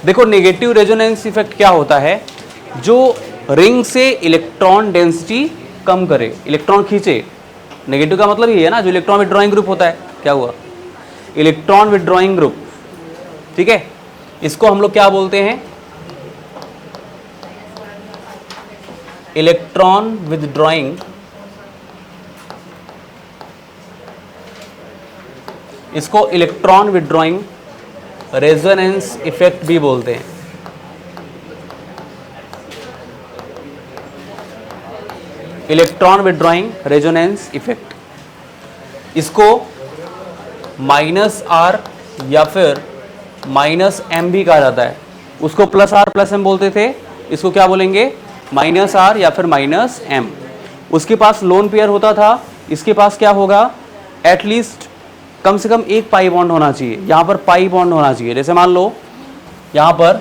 देखो, नेगेटिव रेजोनेंस इफेक्ट क्या होता है? जो रिंग से इलेक्ट्रॉन डेंसिटी कम करे, इलेक्ट्रॉन खींचे। नेगेटिव का मतलब ये है ना, जो इलेक्ट्रॉन विड्रॉइंग ग्रुप होता है, क्या हुआ? इलेक्ट्रॉन विड्रॉइंग ग्रुप, ठीक है। इसको हम लोग क्या बोलते हैं? इलेक्ट्रॉन विथड्रॉइंग, इसको इलेक्ट्रॉन विथड्रॉइंग रेजोनेंस इफेक्ट भी बोलते हैं। इलेक्ट्रॉन विथड्रॉइंग रेजोनेंस इफेक्ट, इसको -R या फिर -M भी कहा जाता है। उसको +R+M बोलते थे, इसको क्या बोलेंगे? -R या फिर -M। उसके पास लोन पेयर होता था, इसके पास क्या होगा? एटलीस्ट कम से कम एक पाई बॉन्ड होना चाहिए, यहाँ पर पाई बॉन्ड होना चाहिए। जैसे मान लो यहाँ पर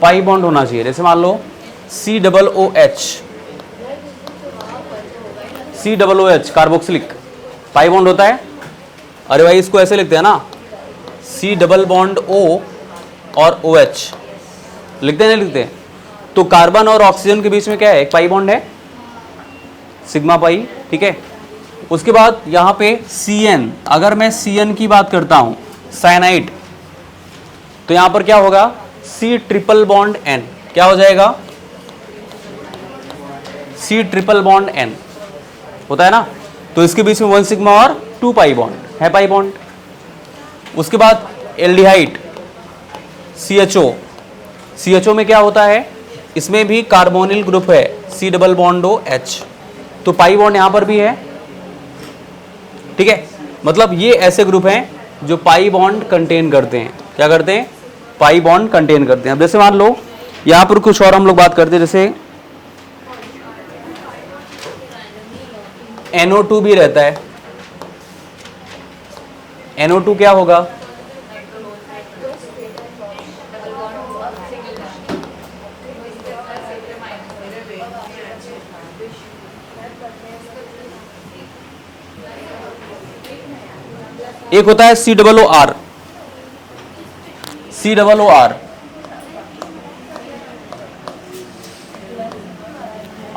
पाई बॉन्ड होना चाहिए। जैसे मान लो COOH कार्बोक्सिलिक पाई बॉन्ड होता है। अरे भाई इसको ऐसे लिखते हैं ना, C डबल बॉन्ड O और OH लिखते हैं, नहीं लिखते? तो कार्बन और ऑक्सीजन के बीच में क्या है, एक पाई बॉन्ड है, सिग्मा पाई, ठीक है। उसके बाद यहाँ पे CN, अगर मैं CN की बात करता हूँ, साइनाइड, तो यहाँ पर क्या होगा, C ट्रिपल बॉन्ड N, क्या हो जाएगा, C ट्रिपल बॉन्ड N होता है ना। तो इसके बीच में 1 सिग्मा और 2 पाई बॉन्ड है, पाई बॉन्ड। उसके बाद एल्डिहाइड CHO में क्या होता है, इसमें भी कार्बोनिल ग्रुप है, C डबल बॉन्ड OH, तो पाई बॉन्ड यहाँ पर भी है, ठीक है। मतलब ये ऐसे ग्रुप हैं जो पाई बॉन्ड कंटेन करते हैं। क्या करते हैं, पाई बॉन्ड कंटेन करते हैं। अब जैसे मान लो यहाँ पर कुछ और हम लोग बात करते हैं, जैसे NO2 भी रहता है। NO2 क्या होगा, एक होता है COOR,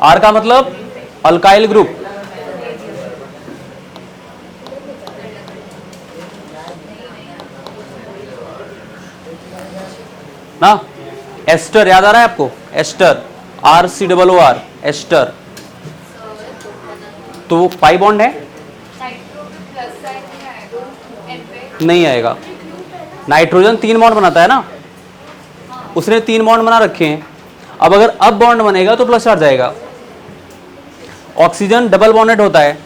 R का मतलब अल्काइल ग्रुप, ना। एस्टर याद आ रहा है आपको, एस्टर, RCOOR, एस्टर, तो वो पाई बॉन्ड है, नहीं आएगा। नाइट्रोजन 3 बॉन्ड बनाता है ना, उसने 3 बॉन्ड बना रखे हैं। अब अगर अब बॉन्ड बनेगा तो प्लस चार्ज आएगा। ऑक्सीजन डबल बॉन्डेड होता है,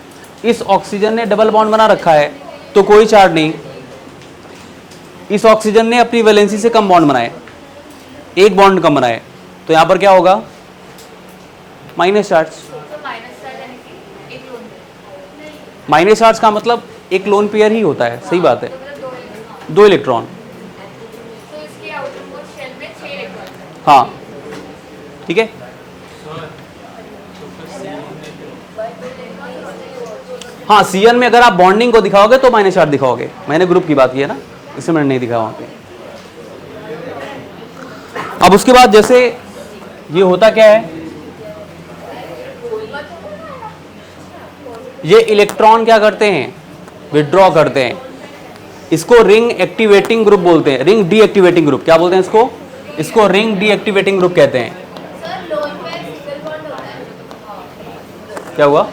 इस ऑक्सीजन ने डबल बॉन्ड बना रखा है तो कोई चार्ज नहीं। इस ऑक्सीजन ने अपनी वैलेंसी से कम बॉन्ड बनाए, एक बॉन्ड कम बनाए, तो यहां पर क्या होगा, माइनस चार्ज। माइनस चार्ज का मतलब एक लोन पेयर ही होता है, सही बात है, 2 इलेक्ट्रॉन, हाँ ठीक है। हाँ CN में अगर आप बॉन्डिंग को दिखाओगे तो माइनस चार्ज दिखाओगे, मैंने ग्रुप की बात की है ना, इसमें मैंने नहीं दिखाया वहां पे। अब उसके बाद जैसे ये होता क्या है, ये इलेक्ट्रॉन क्या करते हैं, विड्रॉ करते हैं। इसको रिंग एक्टिवेटिंग ग्रुप बोलते हैं, रिंग डीएक्टिवेटिंग ग्रुप क्या बोलते हैं इसको, इसको रिंग डीएक्टिवेटिंग ग्रुप कहते हैं। क्या हुआ,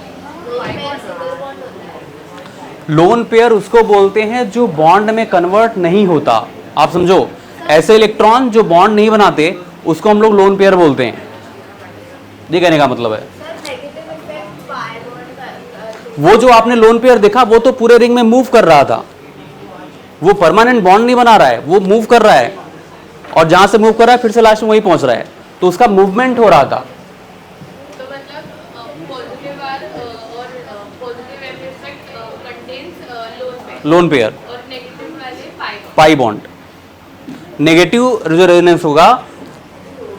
लोन पेयर उसको बोलते हैं जो बॉन्ड में कन्वर्ट नहीं होता। आप समझो, ऐसे इलेक्ट्रॉन जो बॉन्ड नहीं बनाते उसको हम लोग लोन पेयर बोलते हैं, ये कहने का मतलब है। वो जो आपने लोन पेयर देखा वो तो पूरे रिंग में मूव कर रहा था, वो परमानेंट बॉन्ड नहीं बना रहा है, वो मूव कर रहा है, और जहां से मूव कर रहा है फिर से लास्ट में वही पहुंच रहा है, तो उसका मूवमेंट हो रहा था। तो मतलब पॉजिटिव आर और positive M effect contains lone pair और नेगेटिव वाले पाई बॉन्ड। नेगेटिव जो रेजोनेंस होगा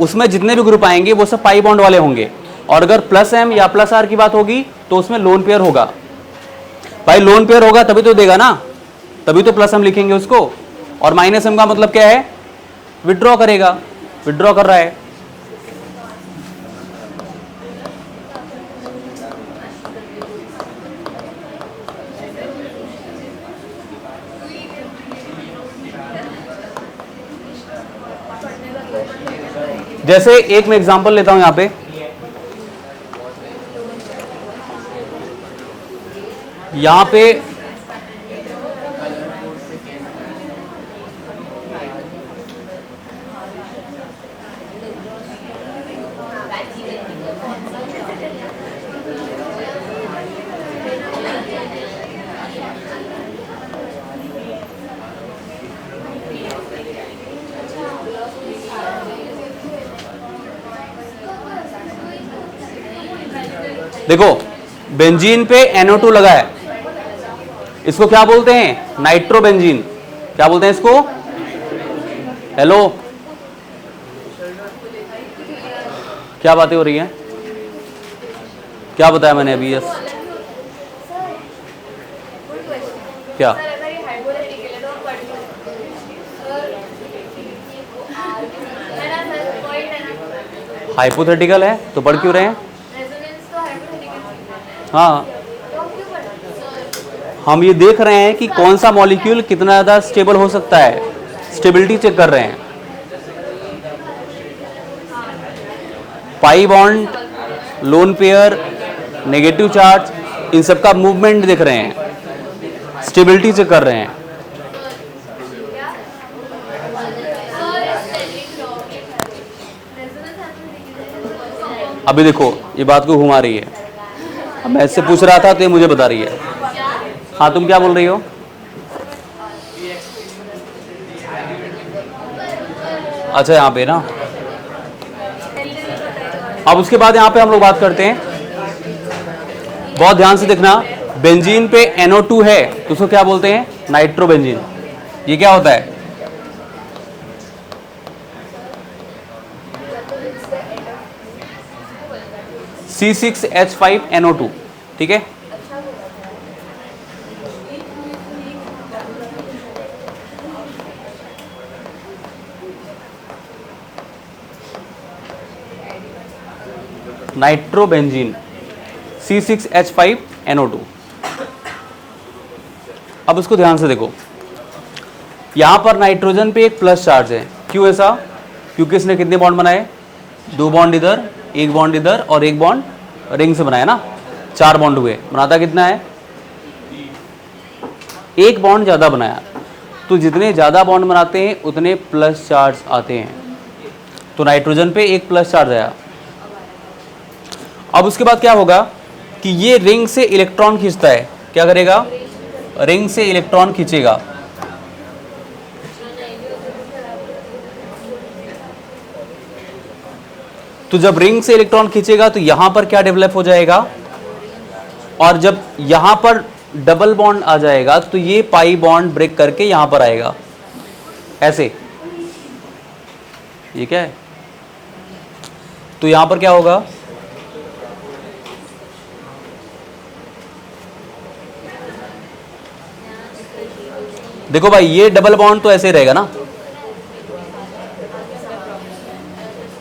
उसमें जितने भी ग्रुप आएंगे वो सब पाई बॉन्ड वाले होंगे, और अगर प्लस एम या प्लस आर की बात होगी तो उसमें लोन पेयर होगा। भाई लोन पेयर होगा तभी तो देगा ना, तभी तो प्लस एम लिखेंगे उसको, और माइनस एम का मतलब क्या है, विड्रॉ करेगा, विड्रॉ कर रहा है। जैसे एक मैं एग्जांपल लेता हूं यहां पे, यहां पे देखो बेंजीन पे NO2 लगा है, इसको क्या बोलते हैं? नाइट्रोबेंजीन। क्या बोलते हैं इसको? हेलो, क्या बातें हो रही हैं? क्या बताया मैंने अभी? यस, क्या? हाइपोथेटिकल है तो पढ़ क्यों रहे हैं? हाँ, हम ये देख रहे हैं कि कौन सा मॉलिक्यूल कितना ज़्यादा स्टेबल हो सकता है, स्टेबिलिटी चेक कर रहे हैं। Pi bond, lone pair, negative charge, इन सब का मूवमेंट देख रहे हैं, स्टेबिलिटी चेक कर रहे हैं। अभी देखो ये बात को घुमा रही है, अब मैं इससे पूछ रहा था तो ये मुझे बता रही है। हाँ, तुम क्या बोल रही हो? अच्छा, यहाँ पे ना, अब उसके बाद यहाँ पे हम लोग बात करते हैं, बहुत ध्यान से देखना। बेंजीन पे NO2 है तो उसको क्या बोलते हैं? नाइट्रोबेंजीन। ये क्या होता है? C6H5NO2, ठीक है। Nitrobenzene C6H5NO2। अब उसको ध्यान से देखो, यहां पर नाइट्रोजन पे एक प्लस चार्ज है। क्यों ऐसा? क्योंकि इसने कितने बॉन्ड बनाए? 2 बॉन्ड इधर, 1 बॉन्ड इधर और 1 बॉन्ड रिंग से बनाया ना, 4 बॉन्ड हुए। बनाता कितना है? 1 बॉन्ड ज़्यादा बनाया। तो जितने ज़्यादा बॉन्ड बनाते हैं उतने प्लस चार्ज आते हैं। तो नाइट्रोजन पे एक प्लस चार्ज आया। अब उसके बाद क्या होगा कि ये रिंग से इलेक्ट्रॉन खींचता है। क्या करेगा? रिंग से इलेक्ट्रॉन खींचेगा। तो जब रिंग से इलेक्ट्रॉन खींचेगा तो यहां पर क्या डेवलप हो जाएगा, और जब यहां पर डबल बॉन्ड आ जाएगा तो ये पाई बॉन्ड ब्रेक करके यहां पर आएगा, ऐसे। ये क्या है? तो यहां पर क्या होगा? देखो भाई, ये डबल बॉन्ड तो ऐसे ही रहेगा ना।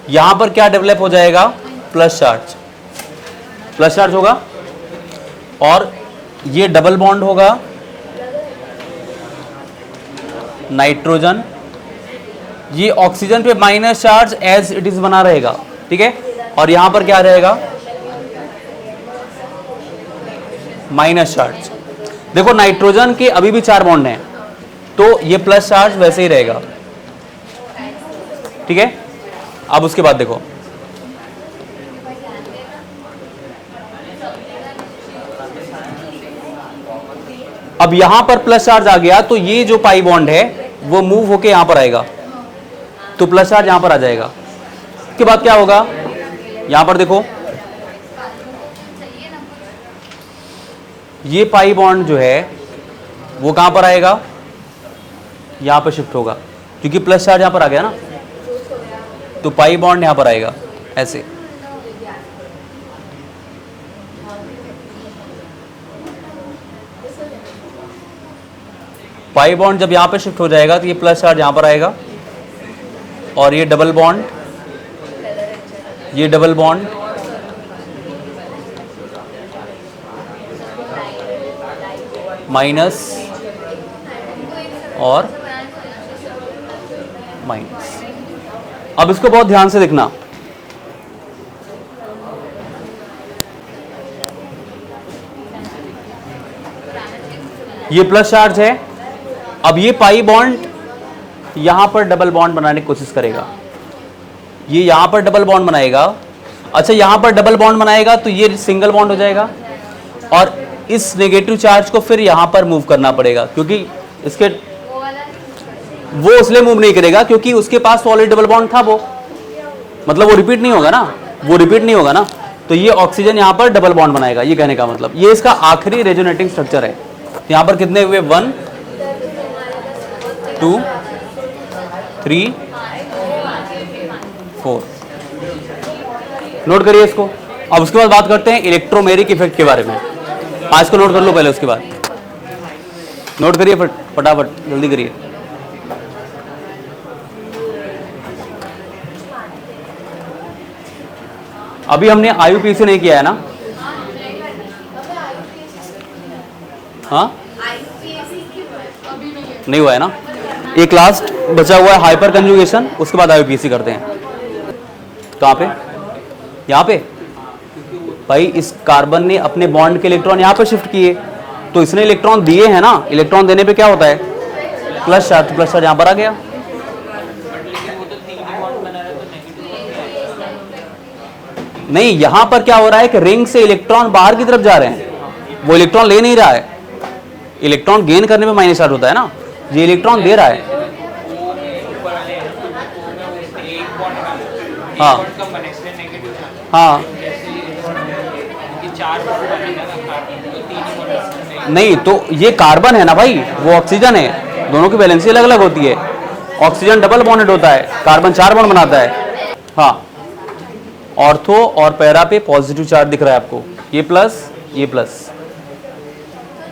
यहां पर क्या डेवलप हो जाएगा? Plus charge. प्लस चार्ज होगा और ये डबल बॉन्ड होगा नाइट्रोजन। ये ऑक्सीजन पे minus charge as it is बना रहेगा, ठीक है। और यहां पर क्या रहेगा? Minus charge. देखो नाइट्रोजन के अभी भी 4 बॉन्ड हैं तो ये प्लस चार्ज वैसे ही रहेगा, ठीक है। अब उसके बाद देखो, अब यहां पर प्लस चार्ज आ गया तो ये जो पाई बॉन्ड है वो मूव होके यहां पर आएगा, तो प्लस चार्ज यहां पर आ जाएगा। उसके बाद क्या होगा? यहां पर देखो, ये पाई बॉन्ड जो है वो कहां पर आएगा? यहां पर शिफ्ट होगा, क्योंकि प्लस चार्ज यहां पर आ गया ना, तो पाई बॉन्ड यहां पर आएगा ऐसे। पाई बॉन्ड जब यहां पे शिफ्ट हो जाएगा तो ये प्लस चार्ज यहां पर आएगा, और ये डबल बॉन्ड, ये डबल बॉन्ड, माइनस और माइनस। अब इसको बहुत ध्यान से देखना, ये प्लस चार्ज है। अब ये पाई बॉन्ड यहां पर डबल बॉन्ड बनाने की कोशिश करेगा, ये यहां पर डबल बॉन्ड बनाएगा। अच्छा, यहां पर डबल बॉन्ड बनाएगा तो ये सिंगल बॉन्ड हो जाएगा, और इस नेगेटिव चार्ज को फिर यहां पर मूव करना पड़ेगा, क्योंकि इसके वो इसलिए मूव नहीं करेगा क्योंकि उसके पास ऑलरेडी डबल बॉन्ड था, वो मतलब वो रिपीट नहीं होगा ना, वो रिपीट नहीं होगा ना, तो ये ऑक्सीजन यहाँ पर डबल बॉन्ड बनाएगा, ये कहने का मतलब। ये इसका आखिरी रेजोनेटिंग स्ट्रक्चर है। यहाँ पर कितने हुए, 1 2 3 4। नोट करिए इसको। अब उसके बाद बात करते हैं इलेक्ट्रोमेरिक इफेक्ट के बारे में। आज को नोट कर लो पहले, उसके बाद नोट करिए फटाफट, जल्दी करिए। अभी हमने आईयूपीएसी नहीं किया है ना? हाँ, नहीं हुआ है ना? एक लास्ट बचा हुआ है हाइपर कंजुगेशन, उसके बाद आईयूपीएसी करते हैं। कहाँ पे? यहाँ पे। भाई इस कार्बन ने अपने बॉन्ड के इलेक्ट्रॉन यहाँ पे शिफ्ट किए, तो इसने इलेक्ट्रॉन दिए हैं ना। इलेक्ट्रॉन देने पे क्या होता है, प्लस चार्ज, प्लस चार्ज यहाँ पर आ गया। नहीं, यहाँ पर क्या हो रहा है कि रिंग से इलेक्ट्रॉन बाहर की तरफ जा रहे हैं, वो इलेक्ट्रॉन ले नहीं रहा है। इलेक्ट्रॉन गेन करने में माइनस चार्ज होता है ना, ये इलेक्ट्रॉन दे रहा है। हाँ हाँ, नहीं तो ये कार्बन है ना भाई, वो ऑक्सीजन है, दोनों की वैलेंसी अलग अलग होती है। ऑक्सीजन डबल बॉन्डेड होता है, कार्बन 4 बॉन्ड बनाता है। हाँ, ऑर्थो और पैरा पे पॉजिटिव चार्ज दिख रहा है आपको, ये प्लस ये प्लस,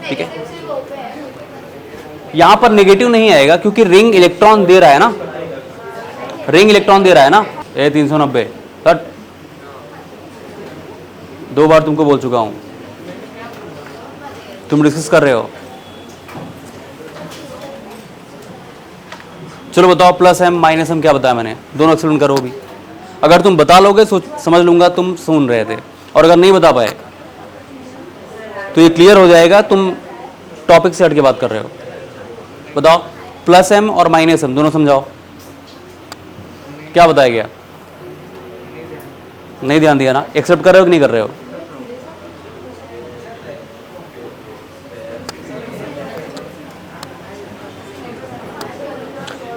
ठीक है। यहां पर नेगेटिव नहीं आएगा क्योंकि रिंग इलेक्ट्रॉन दे रहा है ना, रिंग इलेक्ट्रॉन दे रहा है ना। ये 390 कट, 2 बार तुमको बोल चुका हूं, तुम डिस्कस कर रहे हो। चलो बताओ, प्लस एम माइनस एम क्या बताया मैंने, दोनों एक्सप्लेन करो भी। अगर तुम बता लोगे तो समझ लूंगा तुम सुन रहे थे, और अगर नहीं बता पाए तो ये क्लियर हो जाएगा तुम टॉपिक से हट के बात कर रहे हो। बताओ, प्लस एम और माइनस एम दोनों समझाओ, क्या बताया गया? नहीं ध्यान दिया ना? एक्सेप्ट कर रहे हो कि नहीं कर रहे हो?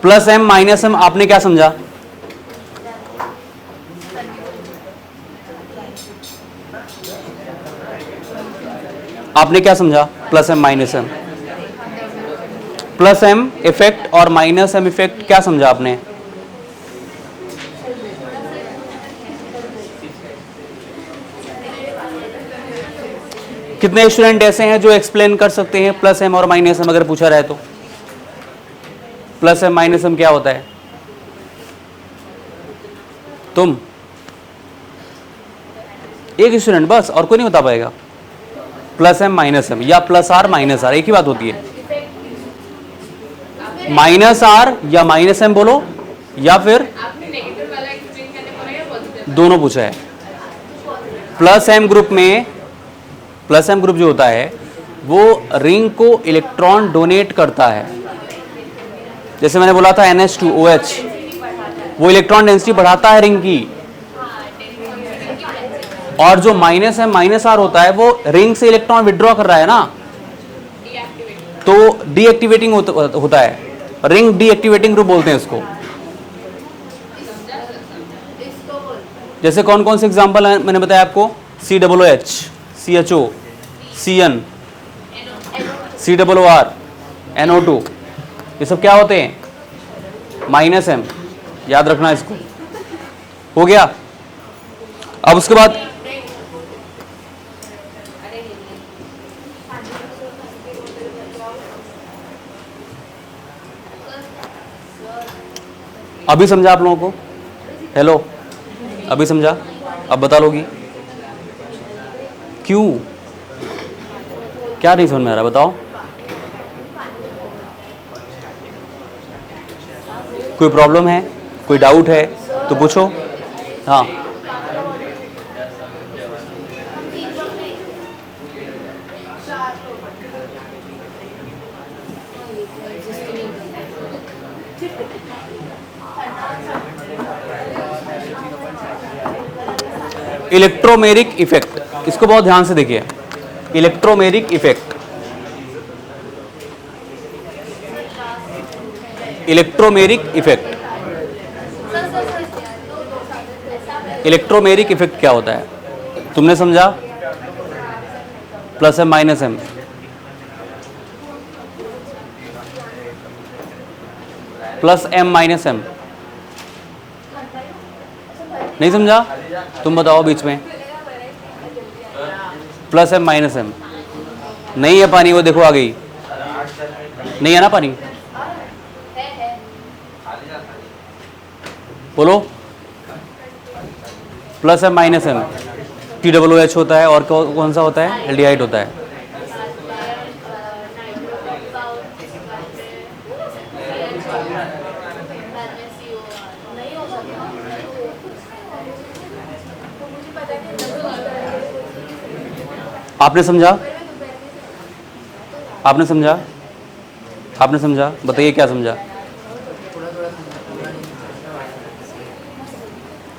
प्लस एम माइनस एम आपने क्या समझा? आपने क्या समझा? Plus M minus M, plus M effect और माइनस एम इफेक्ट क्या समझा आपने? कितने स्टूडेंट ऐसे हैं जो एक्सप्लेन कर सकते हैं प्लस एम और माइनस एम अगर पूछा रहे तो? प्लस एम माइनस एम क्या होता है? तुम एक स्टूडेंट बस, और कोई नहीं बता पाएगा। प्लस एम माइनस एम या प्लस आर माइनस आर एक ही बात होती है। माइनस आर या माइनस एम बोलो, या फिर दोनों पूछा है। प्लस एम ग्रुप में, प्लस एम ग्रुप जो होता है वो रिंग को इलेक्ट्रॉन डोनेट करता है। जैसे मैंने बोला था NH2OH, वो इलेक्ट्रॉन डेंसिटी बढ़ाता है रिंग की। और जो माइनस एम माइनस आर होता है वो रिंग से इलेक्ट्रॉन विड्रॉ कर रहा है ना, तो डीएक्टिवेटिंग होता है। रिंग डीएक्टिवेटिंग ग्रुप बोलते हैं इसको। जैसे कौन कौन से एग्जांपल है मैंने बताया आपको? COOH, CHO, CN, COOR, NO2, ये सब क्या होते हैं? Minus M. याद रखना इसको। हो गया? अब उसके बाद अभी समझा आप लोगों को? हेलो, अभी समझा? अब बता लोगी क्यों? क्या नहीं समझ में आ रहा बताओ? कोई प्रॉब्लम है, कोई डाउट है तो पूछो। हाँ, इलेक्ट्रोमेरिक इफेक्ट, इसको बहुत ध्यान से देखिए। Electromeric effect, electromeric effect, electromeric effect क्या होता है? तुमने समझा? Plus M minus M, plus M minus M, नहीं समझा? तुम बताओ बीच में। प्लस एम माइनस एम, नहीं है पानी, वो देखो आ गई, नहीं है ना पानी, बोलो। Plus M minus M, TOOH होता है, और कौन सा होता है? एल्डिहाइड होता है। आपने समझा? आपने समझा? आपने समझा? बताइए क्या समझा?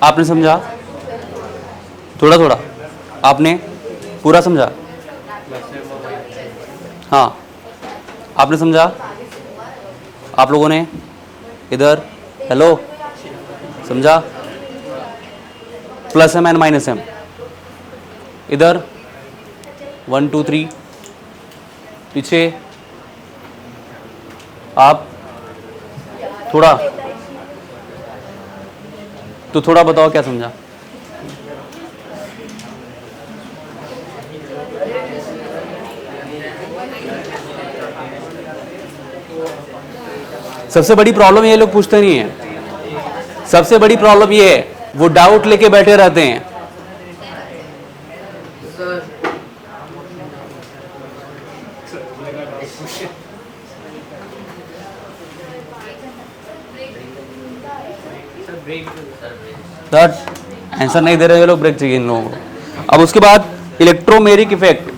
आपने समझा? थोड़ा थोड़ा। आपने पूरा समझा? हाँ, आपने समझा? आप लोगों ने इधर हेलो समझा? Plus M and minus M, इधर 1 2 3, पीछे आप थोड़ा, तो थोड़ा बताओ क्या समझा? सबसे बड़ी प्रॉब्लम ये लोग पूछते नहीं है, सबसे बड़ी प्रॉब्लम ये है, वो डाउट लेके बैठे रहते हैं। सर आंसर नहीं दे रहे ये लोग, ब्रेक चाहिए इन लोगों को। अब उसके बाद electromeric effect,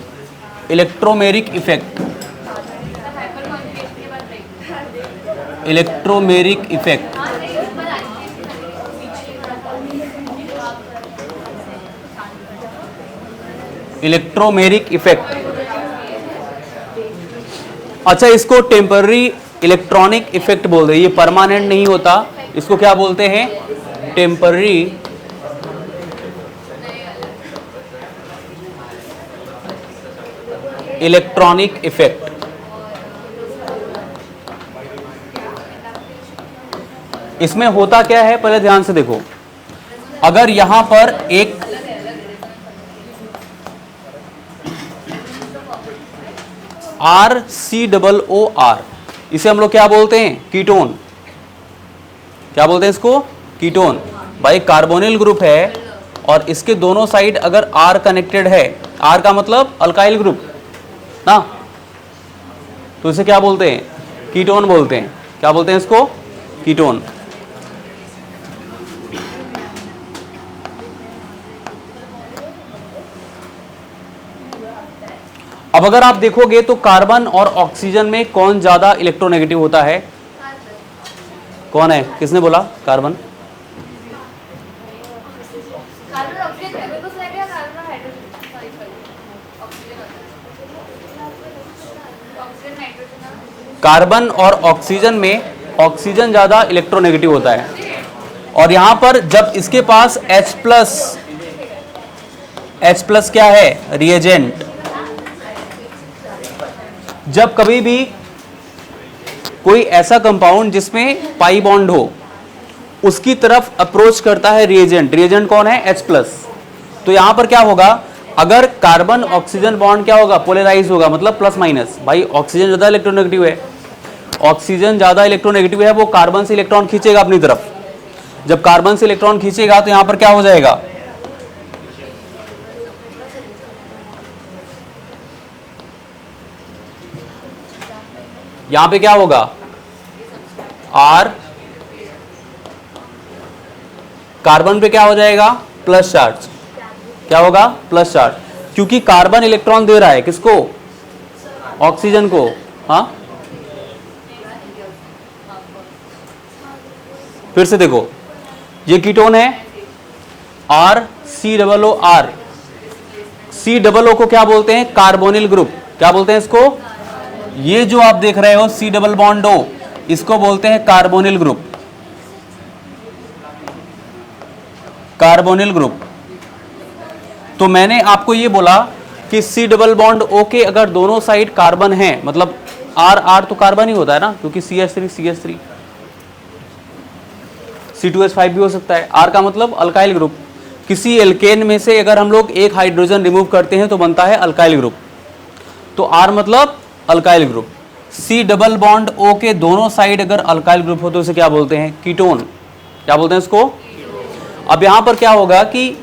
electromeric effect, electromeric effect, electromeric effect. अच्छा, इसको टेम्पररी इलेक्ट्रॉनिक इफेक्ट बोल रहे हैं, ये परमानेंट नहीं होता, इसको क्या बोलते हैं? Temporary electronic effect. इसमें होता क्या है पहले ध्यान से देखो, अगर यहां पर एक RCOOR, इसे हम लोग क्या बोलते हैं? कीटोन। क्या बोलते हैं इसको? कीटोन। भाई कार्बोनिल ग्रुप है और इसके दोनों साइड अगर R कनेक्टेड है, R का मतलब अल्काइल ग्रुप ना, तो इसे क्या बोलते हैं? कीटोन बोलते हैं। क्या बोलते हैं इसको? कीटोन। अब अगर आप देखोगे तो कार्बन और ऑक्सीजन में कौन ज्यादा इलेक्ट्रोनेगेटिव होता है? कौन है? किसने बोला? कार्बन। कार्बन और ऑक्सीजन में ऑक्सीजन ज्यादा इलेक्ट्रोनेगेटिव होता है, और यहां पर जब इसके पास H प्लस क्या है? रिएजेंट। जब कभी भी कोई ऐसा कंपाउंड जिसमें पाई बॉन्ड हो, उसकी तरफ अप्रोच करता है रिएजेंट, रिएजेंट कौन है? H plus. तो यहां पर क्या होगा? अगर कार्बन ऑक्सीजन बॉन्ड क्या होगा? पोलराइज होगा, मतलब प्लस माइनस। भाई ऑक्सीजन ज्यादा इलेक्ट्रोनेगेटिव है, ऑक्सीजन ज्यादा इलेक्ट्रोनेगेटिव है, वो कार्बन से इलेक्ट्रॉन खींचेगा अपनी तरफ। जब कार्बन से इलेक्ट्रॉन खींचेगा तो यहां पर क्या हो जाएगा? यहां पे क्या होगा? R, कार्बन पे क्या हो जाएगा? Plus charge. क्या होगा? प्लस चार्ज, क्योंकि कार्बन इलेक्ट्रॉन दे रहा है किसको? ऑक्सीजन को। हाँ, फिर से देखो, ये कीटोन है RCOOR। COO को क्या बोलते हैं? Carbonyl group. क्या बोलते हैं इसको? ये जो आप देख रहे हो C डबल बॉन्ड O, इसको बोलते हैं कार्बोनिल ग्रुप। Carbonyl group. तो मैंने आपको ये बोला कि C डबल बॉन्ड O के अगर दोनों साइड कार्बन है, मतलब R R तो कार्बन ही होता है ना, क्योंकि CH3 CH3, C2H5 भी हो सकता है। R का मतलब अल्काइल ग्रुप। किसी एल्केन में से अगर हम लोग एक हाइड्रोजन रिमूव करते हैं तो बनता है अल्काइल ग्रुप, तो R मतलब alkyl group. C double bond O के दोनों साइड अगर अल्काइल ग्रुप हो तो उसे क्या बोलते हैं? कीटोन। क्या बोलते हैं इसको? अब यहां पर क्या होगा कि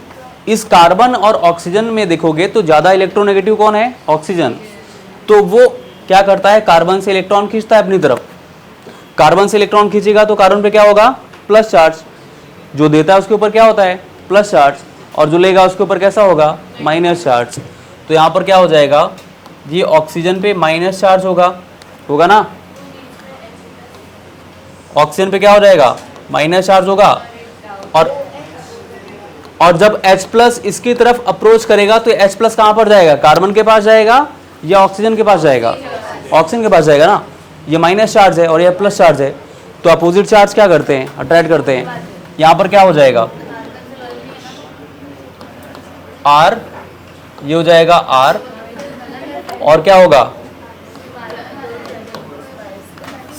इस कार्बन और ऑक्सीजन में देखोगे तो ज्यादा इलेक्ट्रोनेगेटिव कौन है? ऑक्सीजन। तो वो क्या करता है? कार्बन से इलेक्ट्रॉन खींचता है अपनी तरफ। कार्बन से इलेक्ट्रॉन खींचेगा तो कार्बन पे क्या होगा? Plus charge. जो देता है उसके ऊपर क्या होता है? Plus charge. और जो लेगा उसके ऊपर कैसा होगा? Minus charge. तो यहाँ पर क्या हो जाएगा? ये ऑक्सीजन पे माइनस चार्ज होगा ना? ऑक्सीजन पे क्या हो जाएगा? माइनस चार्ज होगा। और जब H प्लस इसकी तरफ अप्रोच करेगा तो H प्लस कहाँ पर जाएगा? कार्बन के पास जाएगा या ऑक्सीजन के पास जाएगा? ऑक्सीजन के पास जाएगा ना। ये माइनस चार्ज है और ये प्लस चार्ज है, तो अपोजिट चार्ज क्या करते हैं? अट्रैक्ट करते हैं। यहाँ पर क्या हो जाएगा? R, ये हो जाएगा R, और क्या होगा?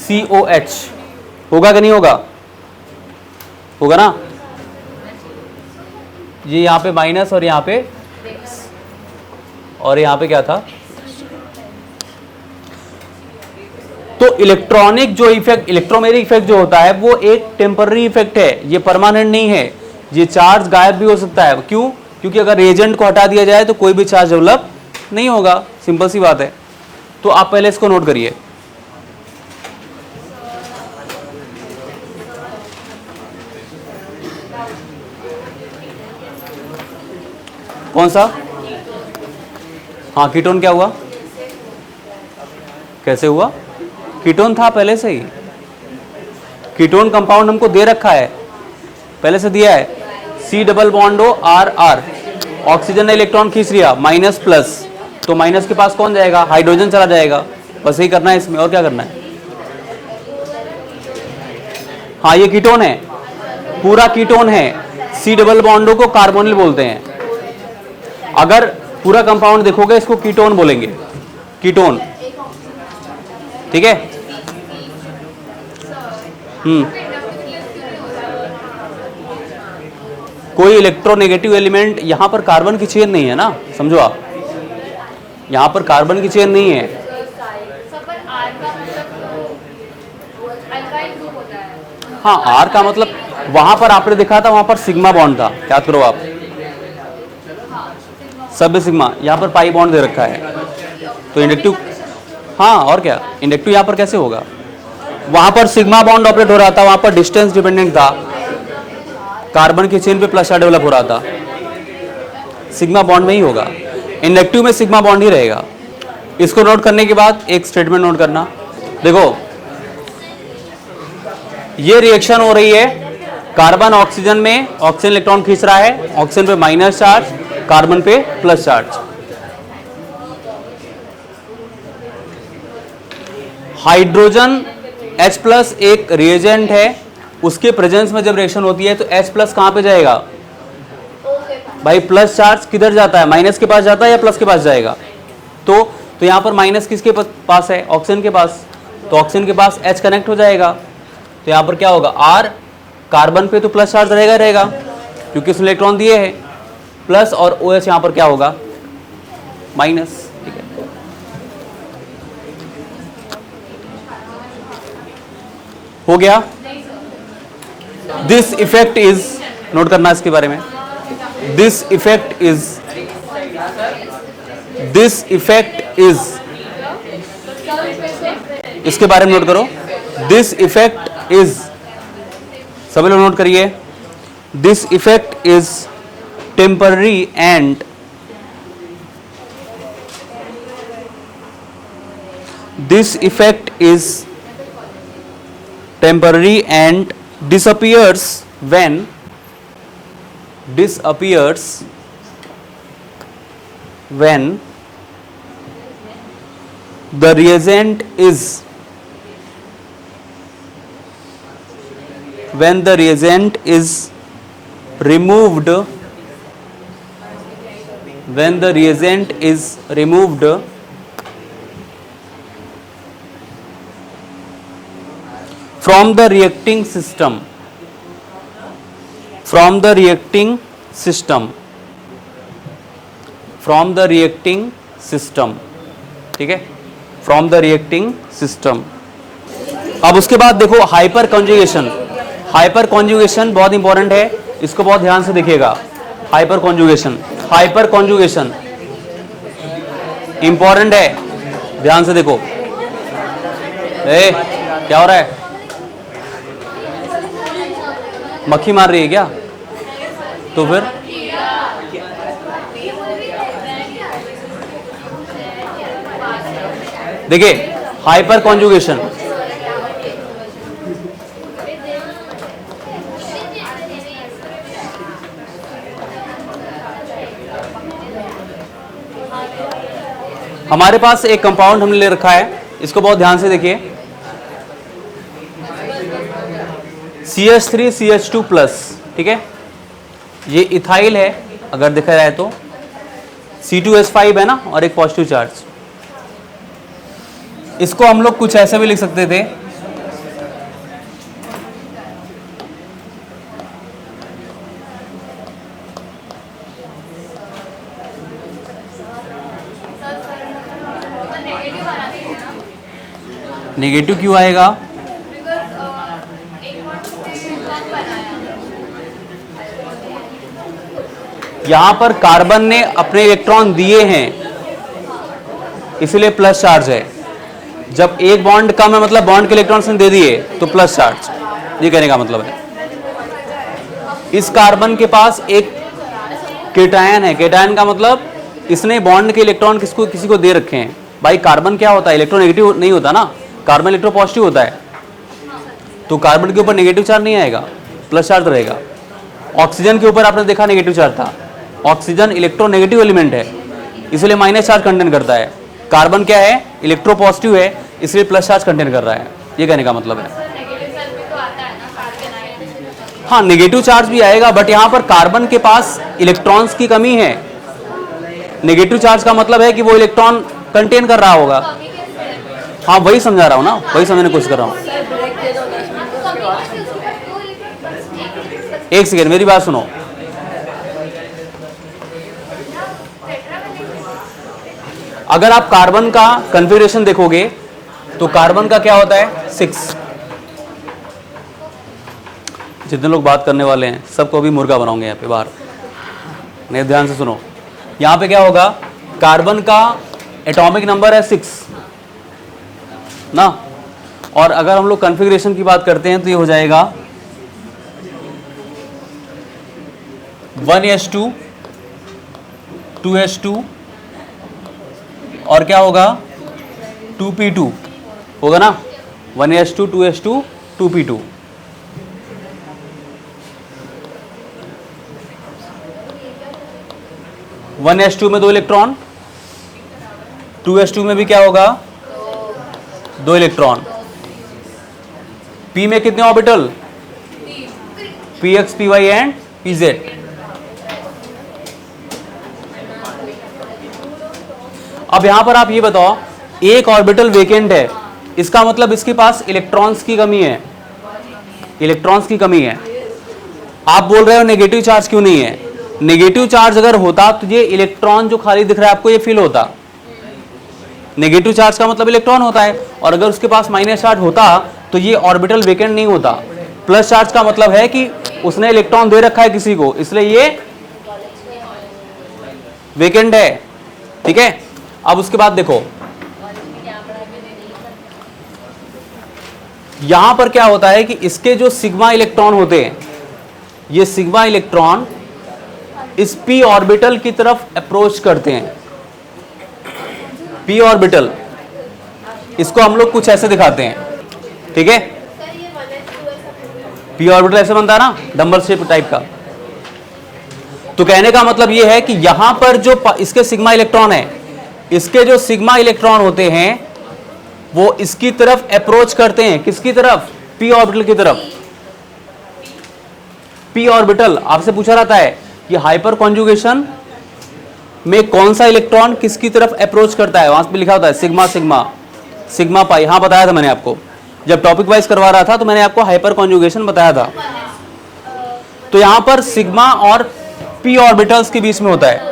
COH। होगा कि नहीं होगा? होगा ना। ये यहाँ पे माइनस और यहाँ पे क्या था? तो इलेक्ट्रॉनिक जो इफेक्ट, इलेक्ट्रोमेरिक इफेक्ट जो होता है वो एक टेम्पररी इफेक्ट है, ये परमानेंट नहीं है। ये चार्ज गायब भी हो सकता है। क्यों? क्योंकि अगर रिएजेंट को हटा दिया जाए तो कोई भी चार्ज डेवलप नहीं होगा। सिंपल सी बात है। तो आप पहले इसको नोट करिए। कौन सा? हाँ, कीटोन क्या हुआ? कैसे हुआ? कीटोन था पहले से ही। कीटोन कंपाउंड हमको दे रखा है, पहले से दिया है। C double bond O R R। Oxygen ने इलेक्ट्रॉन खींच लिया, माइनस प्लस, तो माइनस के पास कौन जाएगा? हाइड्रोजन चला जाएगा। बस यही करना है इसमें, और क्या करना है? हाँ, ये कीटोन है, पूरा कीटोन है। C डबल बॉन्ड O को कार्बोनिल बोलते हैं। अगर पूरा कंपाउंड देखोगे इसको कीटोन बोलेंगे, कीटोन। ठीक है। कोई इलेक्ट्रोनेगेटिव एलिमेंट, यहां पर कार्बन की चेन नहीं है ना, समझो आप, यहां पर कार्बन की चेन नहीं है। हाँ, आर का मतलब वहां पर आपने देखा था, वहां पर सिग्मा बॉन्ड था, याद करो आप, सब सिग्मा। यहाँ पर पाई बॉन्ड दे रखा है, तो इंडक्टिव, हाँ और क्या, इंडक्टिव यहाँ पर कैसे होगा? वहां पर सिग्मा बॉन्ड ऑपरेट हो रहा था, वहां पर डिस्टेंस डिपेंडेंट था, कार्बन की चेन पे प्लस चार्ज डेवलप हो रहा था, सिग्मा बॉन्ड में ही होगा। इंडक्टिव में सिग्मा बॉन्ड ही रहेगा। इसको नोट करने के बाद एक स्टेटमेंट नोट करना, देखो ये रिएक्शन हो रही है, कार्बन ऑक्सीजन में, ऑक्सीजन इलेक्ट्रॉन खींच रहा है, ऑक्सीजन पे माइनस चार्ज, कार्बन पे plus charge. Hydrogen H plus एक रिएजेंट है, उसके प्रेजेंस में जब रिएक्शन होती है तो H प्लस कहां पे जाएगा? भाई प्लस चार्ज किधर जाता है? माइनस के पास जाता है या प्लस के पास जाएगा? तो यहां पर माइनस किसके पास है? ऑक्सीजन के पास, तो ऑक्सीजन के पास H कनेक्ट हो जाएगा, तो यहां पर क्या होगा? R, कार्बन पे तो प्लस चार्ज रहेगा क्योंकि उसने इलेक्ट्रॉन दिए हैं, प्लस, और OH यहां पर क्या होगा? माइनस। ठीक है, हो गया। दिस इफेक्ट इज, नोट करना इसके बारे में, दिस इफेक्ट इज, इसके बारे में नोट करो। दिस इफेक्ट इज, सभी लोग नोट करिए, this effect is temporary and this effect is temporary and disappears when the reagent is removed when the reagent is removed from the reacting system, from the reacting system, from the reacting system, ठीक है, from the reacting system। अब उसके बाद देखो hyper conjugation. Hyper conjugation बहुत important है, इसको बहुत ध्यान से देखिएगा। Hyper conjugation, hyper conjugation important है, ध्यान से देखो। क्या हो रहा है? मक्खी मार रही है क्या? तो फिर देखिए हाइपर कॉन्जुगेशन, हमारे पास एक कंपाउंड हमने ले रखा है, इसको बहुत ध्यान से देखिए। CH3CH2+, ठीक है, ये इथाइल है अगर देखा जाए तो। C2H5 है ना, और एक पॉजिटिव चार्ज। इसको हम लोग कुछ ऐसे भी लिख सकते थे, नेगेटिव क्यों आएगा? यहां पर कार्बन ने अपने इलेक्ट्रॉन दिए हैं, इसलिए प्लस चार्ज है। जब एक बॉन्ड कम है मतलब बॉन्ड के इलेक्ट्रॉन्स ने दे दिए तो प्लस चार्ज, ये कहने का मतलब है। इस कार्बन के पास एक केटायन है, केटायन का मतलब इसने बॉन्ड के इलेक्ट्रॉन किसी को दे रखे हैं। भाई कार्बन क्या होता है? इलेक्ट्रोनेगेटिव नहीं होता ना, कार्बन इलेक्ट्रोपॉजिटिव होता है, तो कार्बन के ऊपर नेगेटिव चार्ज नहीं आएगा, प्लस चार्ज रहेगा। ऑक्सीजन के ऊपर आपने देखा नेगेटिव चार्ज था, ऑक्सीजन इलेक्ट्रोनेगेटिव एलिमेंट है, इसलिए माइनस चार्ज कंटेन करता है। कार्बन क्या है? इलेक्ट्रोपॉजिटिव है, इसलिए प्लस चार्ज कंटेन कर रहा है, ये कहने का मतलब है। हाँ, नेगेटिव चार्ज भी आएगा, बट यहाँ पर कार्बन के पास इलेक्ट्रॉन्स की कमी है। नेगेटिव चार्ज का मतलब है कि वो इलेक्ट्रॉन कंटेन कर रहा होगा। हाँ, वही समझा रहा हूँ ना, वही समझने की कोशिश कर रहा हूँ। एक सेकेंड, मेरी बात सुनो। अगर आप कार्बन का कॉन्फ़िगरेशन देखोगे तो कार्बन का क्या होता है? 6। जितने लोग बात करने वाले हैं सबको अभी मुर्गा बनाओगे यहाँ पे बाहर, नहीं ध्यान से सुनो। यहाँ पे क्या होगा? कार्बन का एटॉमिक नंबर है 6 ना, और अगर हम लोग कॉन्फ़िगरेशन की बात करते हैं तो ये हो जाएगा 1s2 2s2 और क्या होगा? 2p2 होगा ना, 1s2 2s2 2p2। One S2 में 2 इलेक्ट्रॉन, 2s2 में भी क्या होगा? 2 इलेक्ट्रॉन। P में कितने orbital? Px Py and Pz। अब यहां पर आप ये बताओ, एक ऑर्बिटल वेकेंट है, इसका मतलब इसके पास इलेक्ट्रॉन्स की कमी है, इलेक्ट्रॉन्स की कमी है। आप बोल रहे हो नेगेटिव चार्ज क्यों नहीं है? नेगेटिव चार्ज अगर होता तो ये इलेक्ट्रॉन जो खाली दिख रहा है आपको ये फील होता। नेगेटिव चार्ज का मतलब इलेक्ट्रॉन होता है, और अगर उसके पास माइनस चार्ज होता तो ये ऑर्बिटल वेकेंट नहीं होता। प्लस चार्ज का मतलब है कि उसने इलेक्ट्रॉन दे रखा है किसी को, इसलिए ये वेकेंट है, ठीक है। अब उसके बाद देखो यहां पर क्या होता है कि इसके जो सिग्मा इलेक्ट्रॉन होते हैं, ये सिग्मा इलेक्ट्रॉन इस p ऑर्बिटल की तरफ अप्रोच करते हैं। p ऑर्बिटल, इसको हम लोग कुछ ऐसे दिखाते हैं, ठीक है। p ऑर्बिटल ऐसे बनता है ना, डंबल शेप टाइप का। तो कहने का मतलब ये है कि यहां पर जो इसके सिग्मा इलेक्ट्रॉन है, इसके जो सिग्मा इलेक्ट्रॉन होते हैं वो इसकी तरफ अप्रोच करते हैं। किसकी तरफ? p ऑर्बिटल की तरफ। p ऑर्बिटल आपसे पूछा रहता है कि हाइपर कॉन्जुगेशन में कौन सा इलेक्ट्रॉन किसकी तरफ अप्रोच करता है, वहां पे लिखा होता है सिग्मा सिग्मा सिग्मा पाई। हाँ बताया था मैंने आपको, जब टॉपिक वाइज करवा रहा था तो मैंने आपको हाइपर कॉन्जुगेशन बताया था। तो यहां पर सिग्मा और पी ऑर्बिटल्स के बीच में होता है।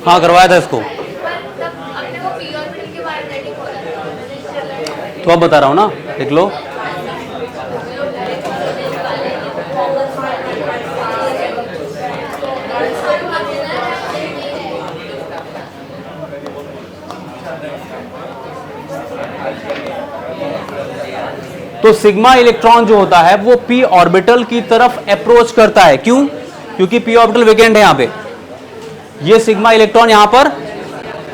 हाँ करवाया था इसको, तो अब बता रहा हूँ ना, देख लो। तो सिग्मा इलेक्ट्रॉन जो होता है वो पी ऑर्बिटल की तरफ अप्रोच करता है। क्यों? क्योंकि पी ऑर्बिटल वेकेंट है यहां पे। ये सिग्मा इलेक्ट्रॉन यहां पर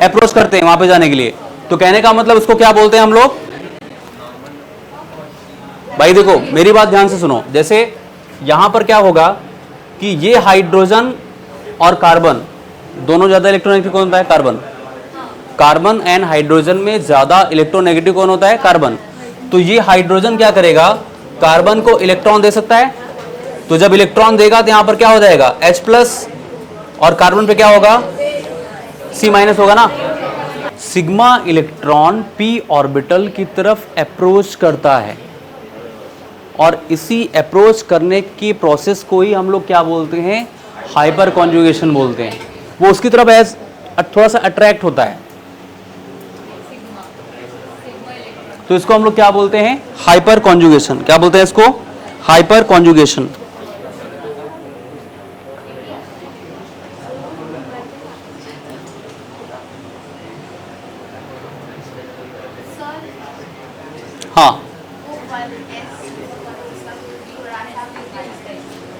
अप्रोच करते हैं वहां पे जाने के लिए। तो कहने का मतलब उसको क्या बोलते हैं हम लोग? भाई देखो मेरी बात ध्यान से सुनो, जैसे यहां पर क्या होगा कि ये हाइड्रोजन और कार्बन दोनों ज्यादा इलेक्ट्रोनेगेटिव कौन होता है? कार्बन। कार्बन एंड हाइड्रोजन में ज्यादा इलेक्ट्रोनेगेटिव कौन होता है? कार्बन। तो ये हाइड्रोजन क्या करेगा? कार्बन को इलेक्ट्रॉन दे सकता है। तो जब इलेक्ट्रॉन देगा तो यहां पर क्या हो जाएगा? H+ और कार्बन पे क्या होगा? C- होगा ना। सिग्मा इलेक्ट्रॉन p ऑर्बिटल की तरफ अप्रोच करता है और इसी अप्रोच करने की प्रोसेस को ही हम लोग क्या बोलते हैं? हाइपर कॉन्जुगेशन बोलते हैं। वो उसकी तरफ थोड़ा सा अट्रैक्ट होता है, तो इसको हम लोग क्या बोलते हैं? Hyper conjugation. क्या बोलते हैं इसको? Hyper conjugation. हाँ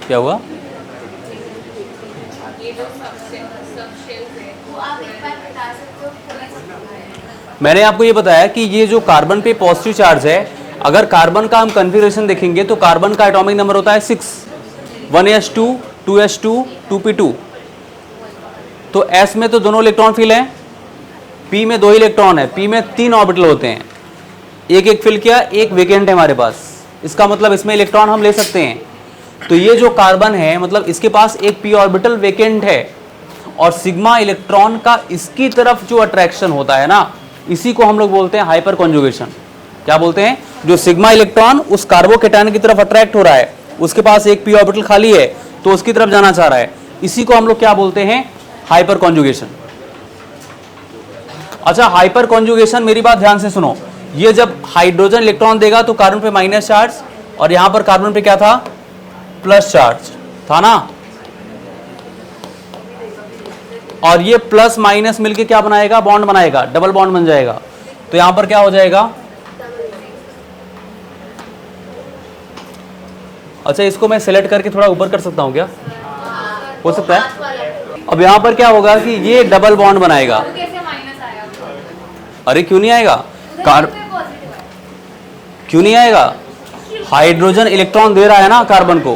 क्या हुआ? मैंने आपको ये बताया कि ये जो कार्बन पे पॉजिटिव चार्ज है, अगर कार्बन का हम कन्फिगरेशन देखेंगे तो कार्बन का एटॉमिक नंबर होता है 6, 1s2, 2s2, 2p2। तो s में तो दोनों इलेक्ट्रॉन फिल हैं, p में 2 इलेक्ट्रॉन है, p में 3 ऑर्बिटल होते हैं। एक फिल किया, एक वेकेंट है हमारे पास। इसका मतलब इसमें इलेक्ट्रॉन हम ले सकते हैं। तो ये जो कार्बन है मतलब इसके पास एक p ऑर्बिटल वेकेंट है और सिग्मा इलेक्ट्रॉन का इसकी तरफ जो अट्रैक्शन होता है ना, इसी को हम लोग बोलते हैं हाइपर कॉन्जुगेशन। क्या बोलते हैं? जो सिग्मा इलेक्ट्रॉन उस कार्बोकेटायन की तरफ अट्रैक्ट हो रहा है, उसके पास एक p ऑर्बिटल खाली है तो उसकी तरफ जाना चाह रहा है, इसी को हम लोग क्या बोलते हैं? Hyper conjugation. अच्छा, हाइपर कॉन्जुगेशन मेरी बात ध्यान से सुनो। ये जब हाइड्रोजन इलेक्ट्रॉन देगा तो कार्बन पे माइनस चार्ज और यहां पर कार्बन पे क्या था? प्लस चार्ज था ना। और ये प्लस माइनस मिलके क्या बनाएगा? बॉन्ड बनाएगा, डबल बॉन्ड बन जाएगा। तो यहां पर क्या हो जाएगा? अच्छा, इसको मैं सिलेक्ट करके थोड़ा ऊपर कर सकता हूं क्या? हो सकता है। अब यहां पर क्या होगा कि ये डबल बॉन्ड बनाएगा। अरे क्यों नहीं आएगा? क्यों नहीं आएगा? हाइड्रोजन इलेक्ट्रॉन दे रहा है ना कार्बन को,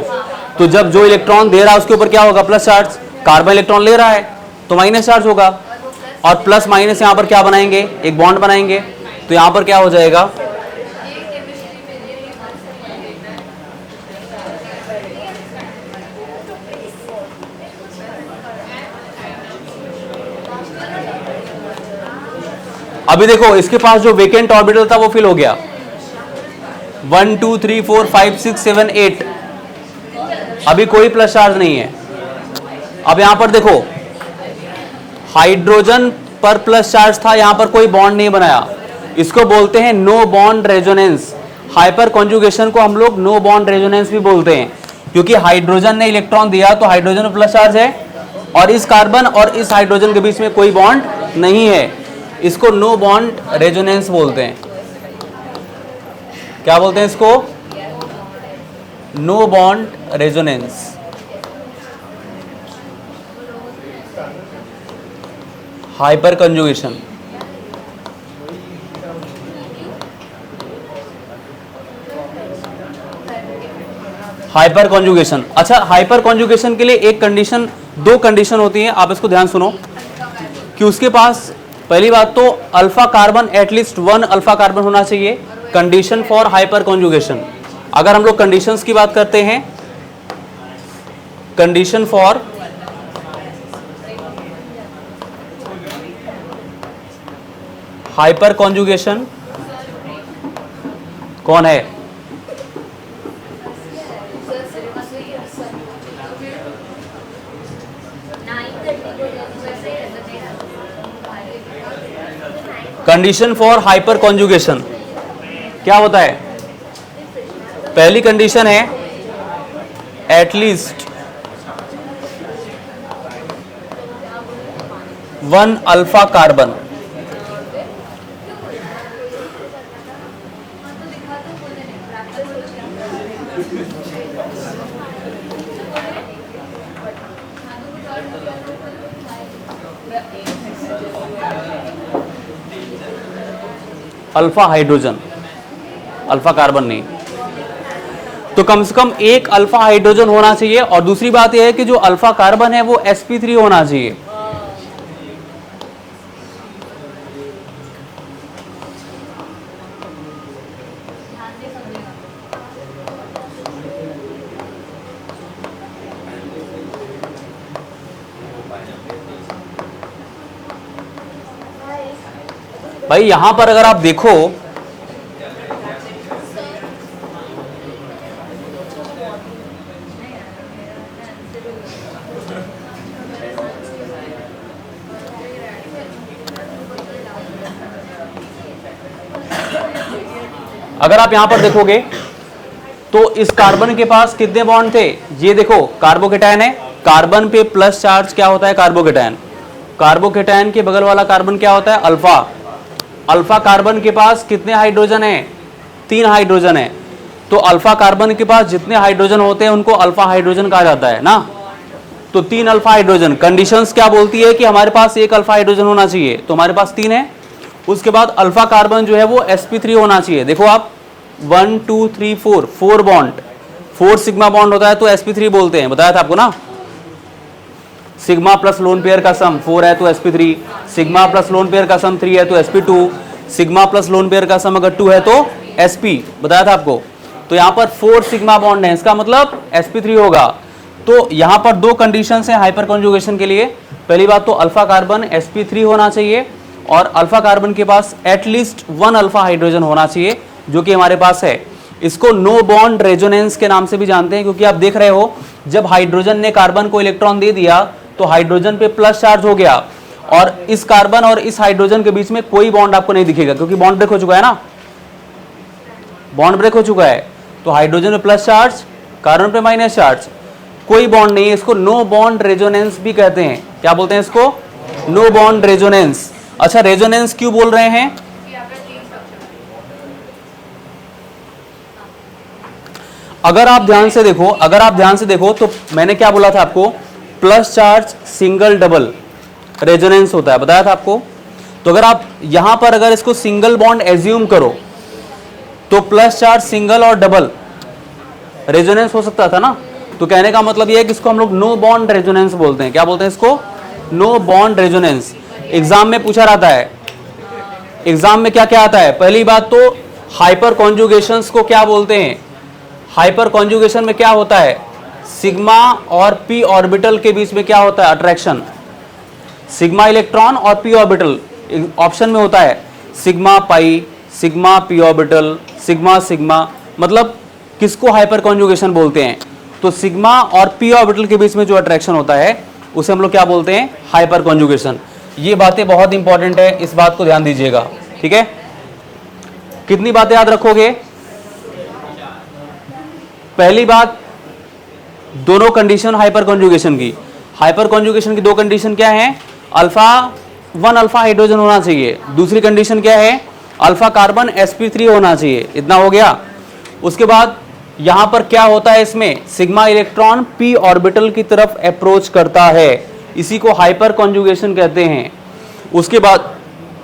तो जब जो इलेक्ट्रॉन दे रहा है उसके ऊपर क्या होगा? Plus charge. कार्बन इलेक्ट्रॉन ले रहा है तो माइनस चार्ज होगा, और प्लस माइनस यहां पर क्या बनाएंगे? एक बॉन्ड बनाएंगे। तो यहां पर क्या हो जाएगा? अभी देखो इसके पास जो वेकेंट ऑर्बिटल था वो फिल हो गया। 1 2 3 4 5 6 7 8, अभी कोई प्लस चार्ज नहीं है। अब यहां पर देखो हाइड्रोजन पर प्लस चार्ज था, यहां पर कोई बॉन्ड नहीं बनाया, इसको बोलते हैं no bond resonance. Hyper conjugation को हम लोग नो बॉन्ड रेजोनेंस भी बोलते हैं, क्योंकि हाइड्रोजन ने इलेक्ट्रॉन दिया तो हाइड्रोजन में प्लस चार्ज है और इस कार्बन और इस हाइड्रोजन के बीच में कोई बॉन्ड नहीं है, इसको नो बॉन्ड रेजोनेंस बोलते हैं। क्या बोलते हैं इसको? No bond resonance. Hyper conjugation. Hyper conjugation. अच्छा, हाइपर कॉन्जुगेशन के लिए एक कंडीशन, दो कंडीशन होती हैं, आप इसको ध्यान सुनो कि उसके पास पहली बात तो alpha carbon at least 1 alpha carbon होना चाहिए, कंडीशन फॉर हाइपर कॉन्जुगेशन। अगर हम लोग कंडीशंस की बात करते हैं, कंडीशन फॉर हाइपर कॉन्जुगेशन कौन है? कंडीशन फॉर हाइपर कॉन्जुगेशन क्या होता है? पहली कंडीशन है at least 1 alpha carbon. Alpha hydrogen, alpha carbon नहीं, तो कम से कम एक अल्फा हाइड्रोजन होना चाहिए। और दूसरी बात यह है कि जो अल्फा कार्बन है वो sp3 होना चाहिए। भाई यहां पर अगर आप देखो, अगर आप यहां पर देखोगे तो इस कार्बन के पास कितने बॉन्ड थे? ये देखो कार्बोकेटायन है, कार्बन पे प्लस चार्ज क्या होता है? कार्बोकेटायन। कार्बोकेटायन के बगल वाला कार्बन क्या होता है? अल्फा। अल्फा कार्बन के पास कितने हाइड्रोजन है? 3 हाइड्रोजन है। तो अल्फा कार्बन के पास जितने हाइड्रोजन होते हैं उनको अल्फा हाइड्रोजन कहा जाता है ना। तो 3 अल्फा हाइड्रोजन। कंडीशंस क्या बोलती है कि हमारे पास 1 अल्फा हाइड्रोजन होना चाहिए, तो हमारे पास 3 है। उसके बाद अल्फा कार्बन जो है वो sp3 होना चाहिए। देखो आप 1 2 3 4 बॉन्ड, 4 सिग्मा बॉन्ड होता है तो sp3 बोलते हैं, बताया था आपको ना। सिग्मा प्लस लोन पेयर का सम 4 है तो sp3, sigma plus lone pair का सम 3 है तो sp2, sigma plus lone pair का सम अगर 2 है तो sp, बताया था आपको। तो यहाँ पर 4 सिग्मा बॉन्ड है, इसका मतलब sp3 होगा। तो यहाँ पर 2 कंडीशंस हैं हाइपर कॉन्जुगेशन के लिए। पहली बात तो अल्फा कार्बन sp3 होना चाहिए और अल्फा कार्बन के पास एटलीस्ट 1 अल्फा हाइड्रोजन होना चाहिए, जो कि हमारे पास है। इसको नो बॉन्ड रेजोनेंस के नाम से भी जानते हैं, क्योंकि आप देख रहे हो जब हाइड्रोजन ने कार्बन को इलेक्ट्रॉन दे दिया तो हाइड्रोजन पे प्लस चार्ज हो गया और इस कार्बन और इस हाइड्रोजन के बीच में कोई बॉन्ड आपको नहीं दिखेगा, क्योंकि बॉन्ड ब्रेक हो चुका है ना, बॉन्ड ब्रेक हो चुका है। तो हाइड्रोजन पे प्लस चार्ज, कार्बन पे माइनस चार्ज, कोई बॉन्ड नहीं है। इसको नो बॉन्ड रेजोनेंस भी कहते हैं। क्या बोलते हैं इसको? No bond resonance. अच्छा, रेजोनेंस क्यों बोल रहे हैं? अगर आप ध्यान से देखो तो मैंने क्या बोला था आपको? Plus charge single double resonance होता है, बताया था आपको। तो अगर आप यहां पर अगर इसको सिंगल बॉन्ड एज्यूम करो तो प्लस चार्ज सिंगल और डबल रेजोनेंस हो सकता था ना। तो कहने का मतलब यह है कि इसको हम लोग नो बॉन्ड रेजोनेंस बोलते हैं। क्या बोलते हैं इसको? No bond resonance. एग्जाम में पूछा रहता है, एग्जाम में क्या क्या आता है? पहली बात तो हाइपर कॉन्जुगेशंस को क्या बोलते हैं? हाइपर कॉन्जुगेशन में क्या होता है? सिग्मा और पी ऑर्बिटल के बीच में क्या होता है? अट्रैक्शन। सिग्मा इलेक्ट्रॉन और पी ऑर्बिटल ऑप्शन में होता है sigma pi, sigma P orbital, sigma sigma. मतलब किसको हाइपर कॉन्जुगेशन बोलते हैं? तो सिग्मा और पी ऑर्बिटल के बीच में जो अट्रैक्शन होता है उसे हम लोग क्या बोलते हैं? Hyper conjugation. ये बातें बहुत इंपॉर्टेंट है, इस बात को ध्यान दीजिएगा, ठीक है। कितनी बातें याद रखोगे? पहली बात, दोनों कंडीशन हाइपर कॉन्जुगेशन की। हाइपर कॉन्जुगेशन की 2 कंडीशन क्या है? 1 अल्फा हाइड्रोजन होना चाहिए। दूसरी कंडीशन क्या है? अल्फा कार्बन sp3 होना चाहिए। इतना हो गया। उसके बाद यहां पर क्या होता है, इसमें सिग्मा इलेक्ट्रॉन p ऑर्बिटल की तरफ अप्रोच करता है, इसी को हाइपर कॉन्जुगेशन कहते हैं। उसके बाद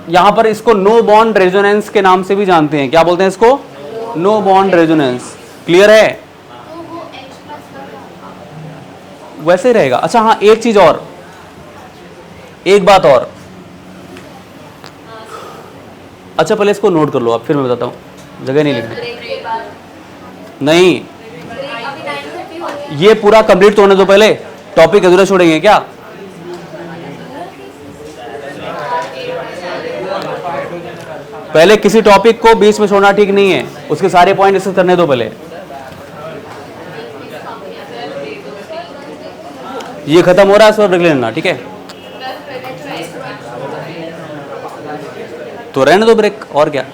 यहां पर इसको नो बॉन्ड रेजोनेंस के नाम से भी जानते हैं। क्या बोलते हैं इसको? No bond resonance. क्लियर है? वैसे ही रहेगा। अच्छा हाँ, एक चीज और, एक बात और। अच्छा पहले इसको नोट कर लो आप, फिर मैं बताता हूं, जगह नहीं लिखनी। नहीं, ये पूरा कंप्लीट तो होने दो पहले, टॉपिक अधूरा छोड़ेंगे क्या? पहले किसी टॉपिक को बीच में छोड़ना ठीक नहीं है, उसके सारे पॉइंट डिस्कस करने दो पहले। ये खत्म हो रहा है, इस पर रख लेना, ठीक है? तो रहने दो ब्रेक, और क्या।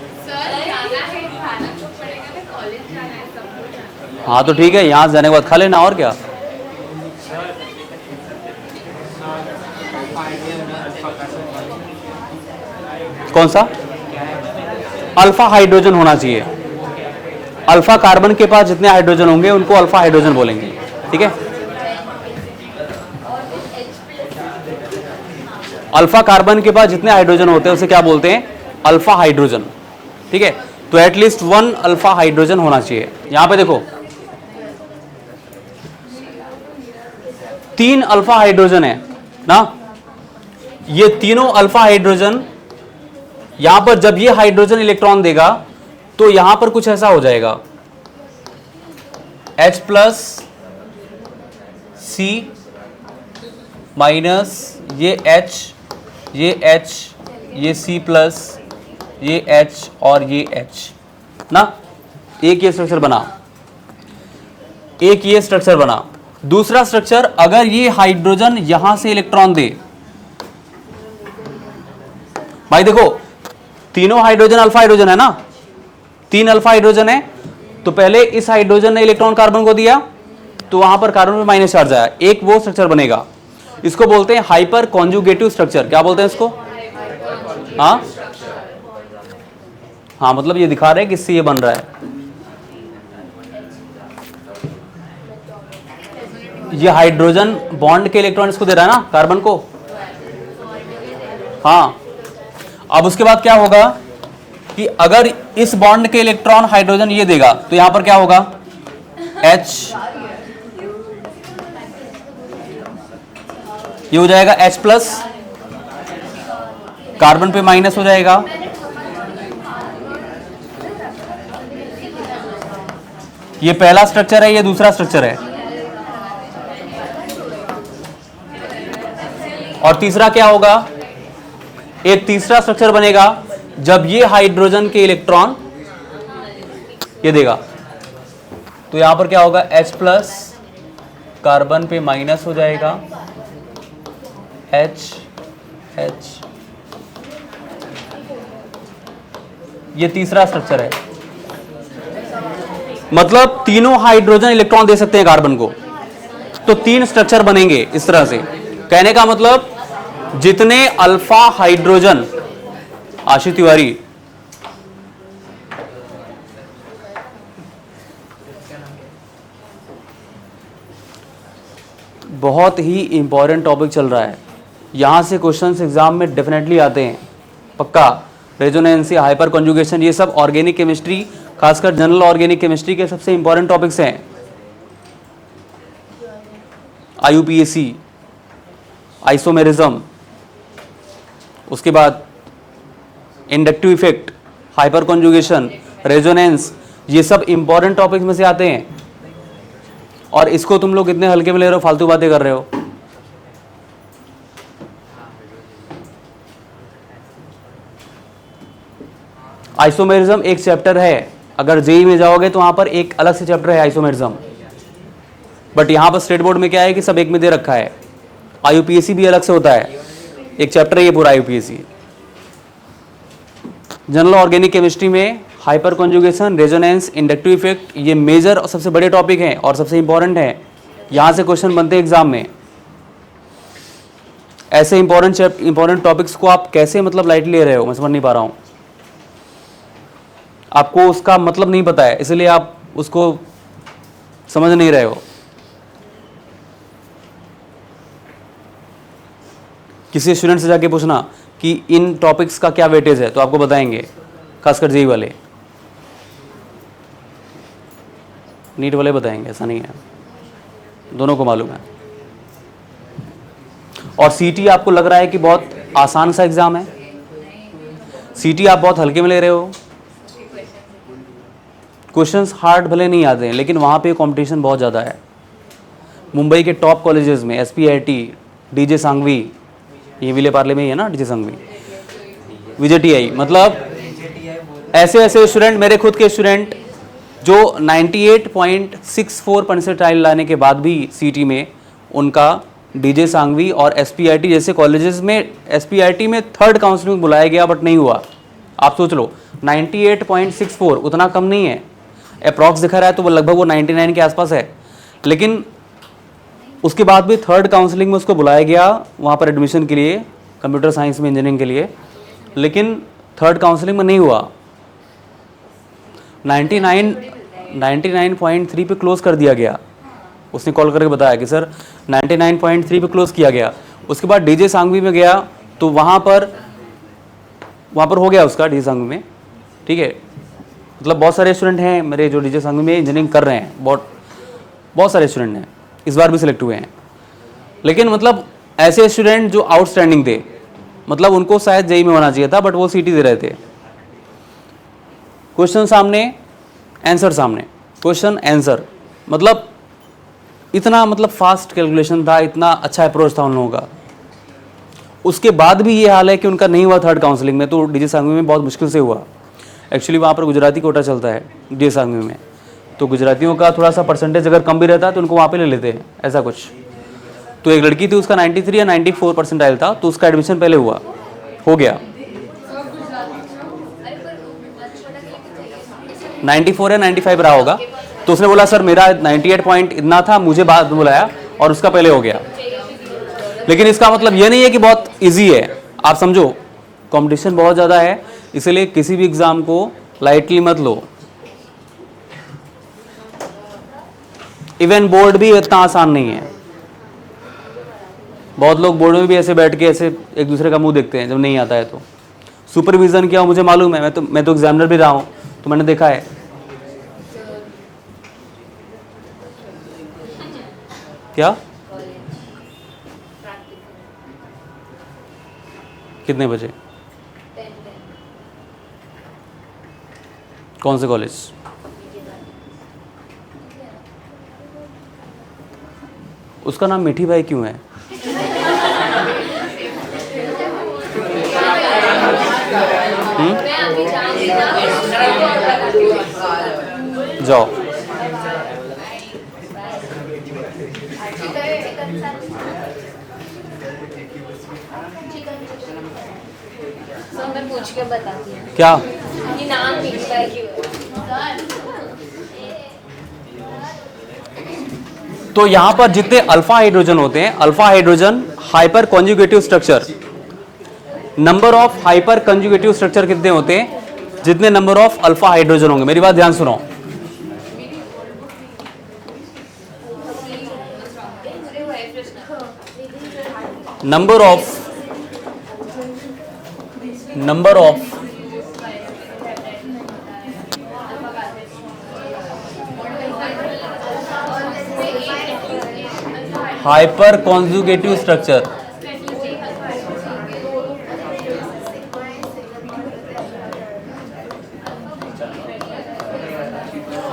हाँ तो ठीक है, यहाँ से जाने के बाद खा लेना, और क्या। कौन सा? अल्फा हाइड्रोजन होना चाहिए। अल्फा कार्बन के पास जितने हाइड्रोजन होंगे उनको अल्फा हाइड्रोजन बोलेंगे, ठीक है? अल्फा कार्बन के पास जितने हाइड्रोजन होते हैं उसे क्या बोलते हैं? अल्फा हाइड्रोजन, ठीक है? तो एटलीस्ट 1 अल्फा हाइड्रोजन होना चाहिए। यहां पे देखो 3 अल्फा हाइड्रोजन है ना, ये तीनों अल्फा हाइड्रोजन यहां पर जब ये हाइड्रोजन इलेक्ट्रॉन देगा तो यहां पर कुछ ऐसा हो जाएगा, H प्लस C माइनस ये H, ये H, ये C प्लस, ये H और ये H ना। एक ये स्ट्रक्चर बना, एक ये स्ट्रक्चर बना। दूसरा स्ट्रक्चर, अगर ये हाइड्रोजन यहां से इलेक्ट्रॉन दे, भाई देखो तीनों हाइड्रोजन अल्फा हाइड्रोजन है ना, 3 अल्फा हाइड्रोजन है, तो पहले इस हाइड्रोजन ने इलेक्ट्रॉन कार्बन को दिया तो वहां पर कार्बन में माइनस चार्ज आया, एक वो स्ट्रक्चर बनेगा। इसको बोलते हैं हाइपर कॉन्जुगेटिव स्ट्रक्चर। क्या बोलते हैं इसको? हाँ हाँ, मतलब ये दिखा रहे हैं किससे ये बन रहा है। ये हाइड्रोजन बॉन्ड के इलेक्ट्रॉन इसको दे रहा है ना, कार्बन को। हाँ, अब उसके बाद क्या होगा कि अगर इस बॉन्ड के इलेक्ट्रॉन हाइड्रोजन ये देगा तो यहां पर क्या होगा? H, ये हो जाएगा H प्लस, कार्बन पे माइनस हो जाएगा, ये पहला स्ट्रक्चर है, ये दूसरा स्ट्रक्चर है। और तीसरा क्या होगा? एक तीसरा स्ट्रक्चर बनेगा जब ये हाइड्रोजन के इलेक्ट्रॉन ये देगा, तो यहां पर क्या होगा? H प्लस, कार्बन पे माइनस हो जाएगा, H, H, ये तीसरा स्ट्रक्चर है। मतलब तीनों हाइड्रोजन इलेक्ट्रॉन दे सकते हैं कार्बन को, तो 3 स्ट्रक्चर बनेंगे इस तरह से। कहने का मतलब जितने अल्फा हाइड्रोजन, आशीष तिवारी, बहुत ही इंपॉर्टेंट टॉपिक चल रहा है, यहां से क्वेश्चंस एग्जाम में डेफिनेटली आते हैं पक्का। रेजोनेंस, हाइपर कॉन्जुगेशन, ये सब ऑर्गेनिक केमिस्ट्री, खासकर जनरल ऑर्गेनिक केमिस्ट्री के सबसे इंपॉर्टेंट टॉपिक्स हैं। IUPAC, आइसोमेरिज्म, उसके बाद inductive effect, hyper conjugation, resonance, ये सब इंपॉर्टेंट टॉपिक्स में से आते हैं। और इसको तुम लोग इतने हल्के में ले रहे हो, फालतू बातें कर रहे हो। आइसोमेरिज्म एक चैप्टर है, अगर जेई में जाओगे तो वहां पर एक अलग से चैप्टर है आइसोमेरिज्म, बट यहां पर स्टेट बोर्ड में क्या है कि सब एक में दे रखा है। IUPAC भी अलग से होता है, एक चैप्टर है ये पूरा IUPAC। जनरल ऑर्गेनिक केमिस्ट्री में hyper conjugation, resonance, inductive effect, ये मेजर और सबसे बड़े टॉपिक हैं और सबसे इंपॉर्टेंट है। यहां से क्वेश्चन बनते हैं एग्जाम में। ऐसे इंपॉर्टेंट टॉपिक्स को आप कैसे मतलब लाइटली ले रहे हो, मैं समझ नहीं पा रहा हूं। आपको उसका मतलब नहीं पता है, इसलिए आप उसको समझ नहीं रहे हो। किसी स्टूडेंट से जाके पूछना कि इन टॉपिक्स का क्या वेटेज है, तो आपको बताएंगे, खासकर जेई वाले, नीट वाले बताएंगे, ऐसा नहीं है, दोनों को मालूम है। और सीटी आपको लग रहा है कि बहुत आसान सा एग्जाम है, सीटी आप बहुत हल्के में ले रहे हो, क्वेश्चंस हार्ड भले नहीं आते हैं, लेकिन वहाँ पे कंपटीशन बहुत ज़्यादा है। मुंबई के टॉप कॉलेजेस में एसपीआईटी, डीजे सांघवी, ये विले पार्ले में ही है ना डीजे सांघवी, विजेटीआई, मतलब ऐसे ऐसे स्टूडेंट, मेरे खुद के स्टूडेंट जो 98.64 परसेंटाइल लाने के बाद भी सीटी में उनका डीजे सांघवी और एसपीआईटी जैसे कॉलेजेस में, एसपीआईटी में थर्ड काउंसलिंग बुलाया गया बट नहीं हुआ। आप सोच लो 98.64 उतना कम नहीं है, अप्रॉक्स दिखा रहा है तो वो लगभग वो 99 के आसपास है, लेकिन उसके बाद भी थर्ड काउंसलिंग में उसको बुलाया गया वहाँ पर एडमिशन के लिए, कंप्यूटर साइंस में इंजीनियरिंग के लिए, लेकिन थर्ड काउंसलिंग में नहीं हुआ। 99.3 पे क्लोज कर दिया गया। उसने कॉल करके बताया कि सर 99.3 पे क्लोज किया गया। उसके बाद डीजे सांघवी में गया तो वहाँ पर हो गया उसका डीजे सांघवी में, ठीक है। मतलब बहुत सारे स्टूडेंट हैं मेरे जो डीजे सांघवी में इंजीनियरिंग कर रहे हैं, बहुत सारे स्टूडेंट हैं, इस बार भी सिलेक्ट हुए हैं। लेकिन मतलब ऐसे स्टूडेंट जो आउटस्टैंडिंग थे, मतलब उनको शायद जेई में होना चाहिए था, बट वो सीटी दे रहे थे। क्वेश्चन सामने, आंसर सामने, क्वेश्चन आंसर, मतलब इतना मतलब फास्ट कैलकुलेशन था, इतना अच्छा अप्रोच था उन लोगों का। उसके बाद भी ये हाल है कि उनका नहीं हुआ थर्ड काउंसलिंग में, तो डीजे सांघवी में बहुत मुश्किल से हुआ। एक्चुअली वहाँ पर गुजराती कोटा चलता है डीजे सांघवी में, तो गुजरातियों का थोड़ा सा परसेंटेज अगर कम भी रहता है तो उनको वहाँ पे ले लेते हैं, ऐसा कुछ। तो एक लड़की थी, उसका 93 या 94 परसेंटाइल था, तो उसका एडमिशन पहले हो गया। 94 या 95 रहा होगा, तो उसने बोला सर मेरा 98 पॉइंट इतना था, मुझे बाद में बुलाया और उसका पहले हो गया। लेकिन इसका मतलब ये नहीं है कि बहुत इजी है, आप समझो कंपटीशन बहुत ज़्यादा है, इसलिए किसी भी एग्ज़ाम को लाइटली मत लो। इवन बोर्ड भी इतना आसान नहीं है, बहुत लोग बोर्ड में भी ऐसे बैठ के ऐसे एक दूसरे का मुंह देखते हैं जब नहीं आता है तो। सुपरविजन क्या हो मुझे मालूम है, मैं तो एग्जामिनर भी रहा हूँ, तो मैंने देखा है। क्या कितने बजे, कौन से कॉलेज? उसका नाम मिठी भाई क्यों है? जाओ। मैं पूछ के बताती हूँ क्या ये नाम लिखता है क्यों। तो यहाँ पर जितने अल्फा हाइड्रोजन होते हैं, alpha hydrogen hyper conjugative structure, number of hyper conjugative structure कितने होते हैं? जितने नंबर ऑफ अल्फा हाइड्रोजन होंगे। मेरी बात ध्यान सुनो, number of hyper conjugative structure,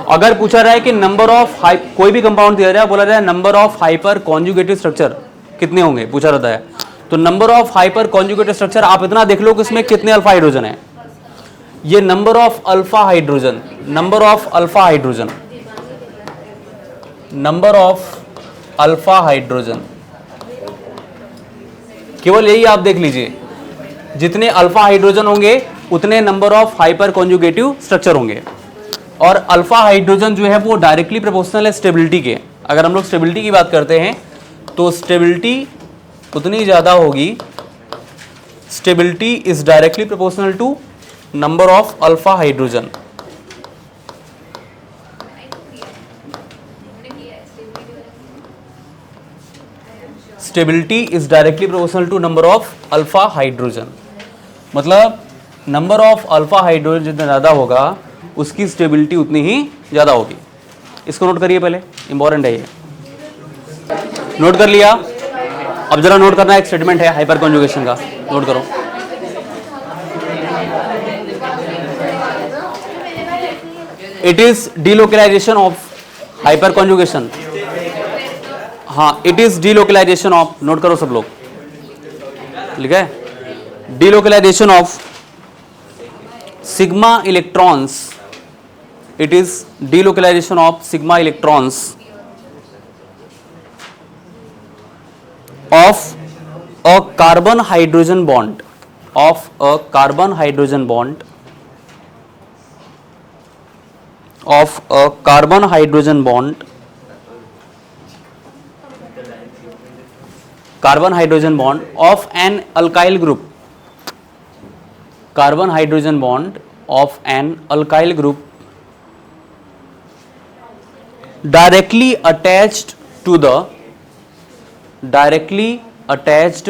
अगर पूछा रहा है कि नंबर ऑफ कोई भी कंपाउंड दिया जाए, बोला जाए number of hyper conjugative structure कितने होंगे, पूछा रहता है। तो number of hyper conjugative structure आप इतना देख लो कि इसमें कितने अल्फा हाइड्रोजन है। ये number of alpha hydrogen, number of alpha hydrogen, number of alpha hydrogen, केवल यही आप देख लीजिए। जितने अल्फा हाइड्रोजन होंगे उतने number of hyper conjugative structure होंगे। और अल्फा हाइड्रोजन जो है वो डायरेक्टली प्रोपोर्शनल है स्टेबिलिटी के। अगर हम लोग स्टेबिलिटी की बात करते हैं तो स्टेबिलिटी उतनी ज़्यादा होगी, stability is directly proportional to number of alpha hydrogen. Stability is directly proportional to number of alpha hydrogen, मतलब नंबर ऑफ अल्फा हाइड्रोजन जितना ज़्यादा होगा उसकी स्टेबिलिटी उतनी ही ज़्यादा होगी। इसको नोट करिए, पहले इंपॉर्टेंट है ये, नोट कर लिया। अब जरा नोट करना, एक स्टेटमेंट है हाइपर कॉन्जुगेशन का, नोट करो। It is delocalization of hyperconjugation, हाँ it is delocalization of, note करो सब लोग, लिखा है, delocalization of sigma electrons, it is delocalization of sigma electrons of a carbon hydrogen bond, of a carbon hydrogen bond, of a carbon hydrogen bond, carbon hydrogen bond of an alkyl group, carbon hydrogen bond of an alkyl group directly attached to the, directly attached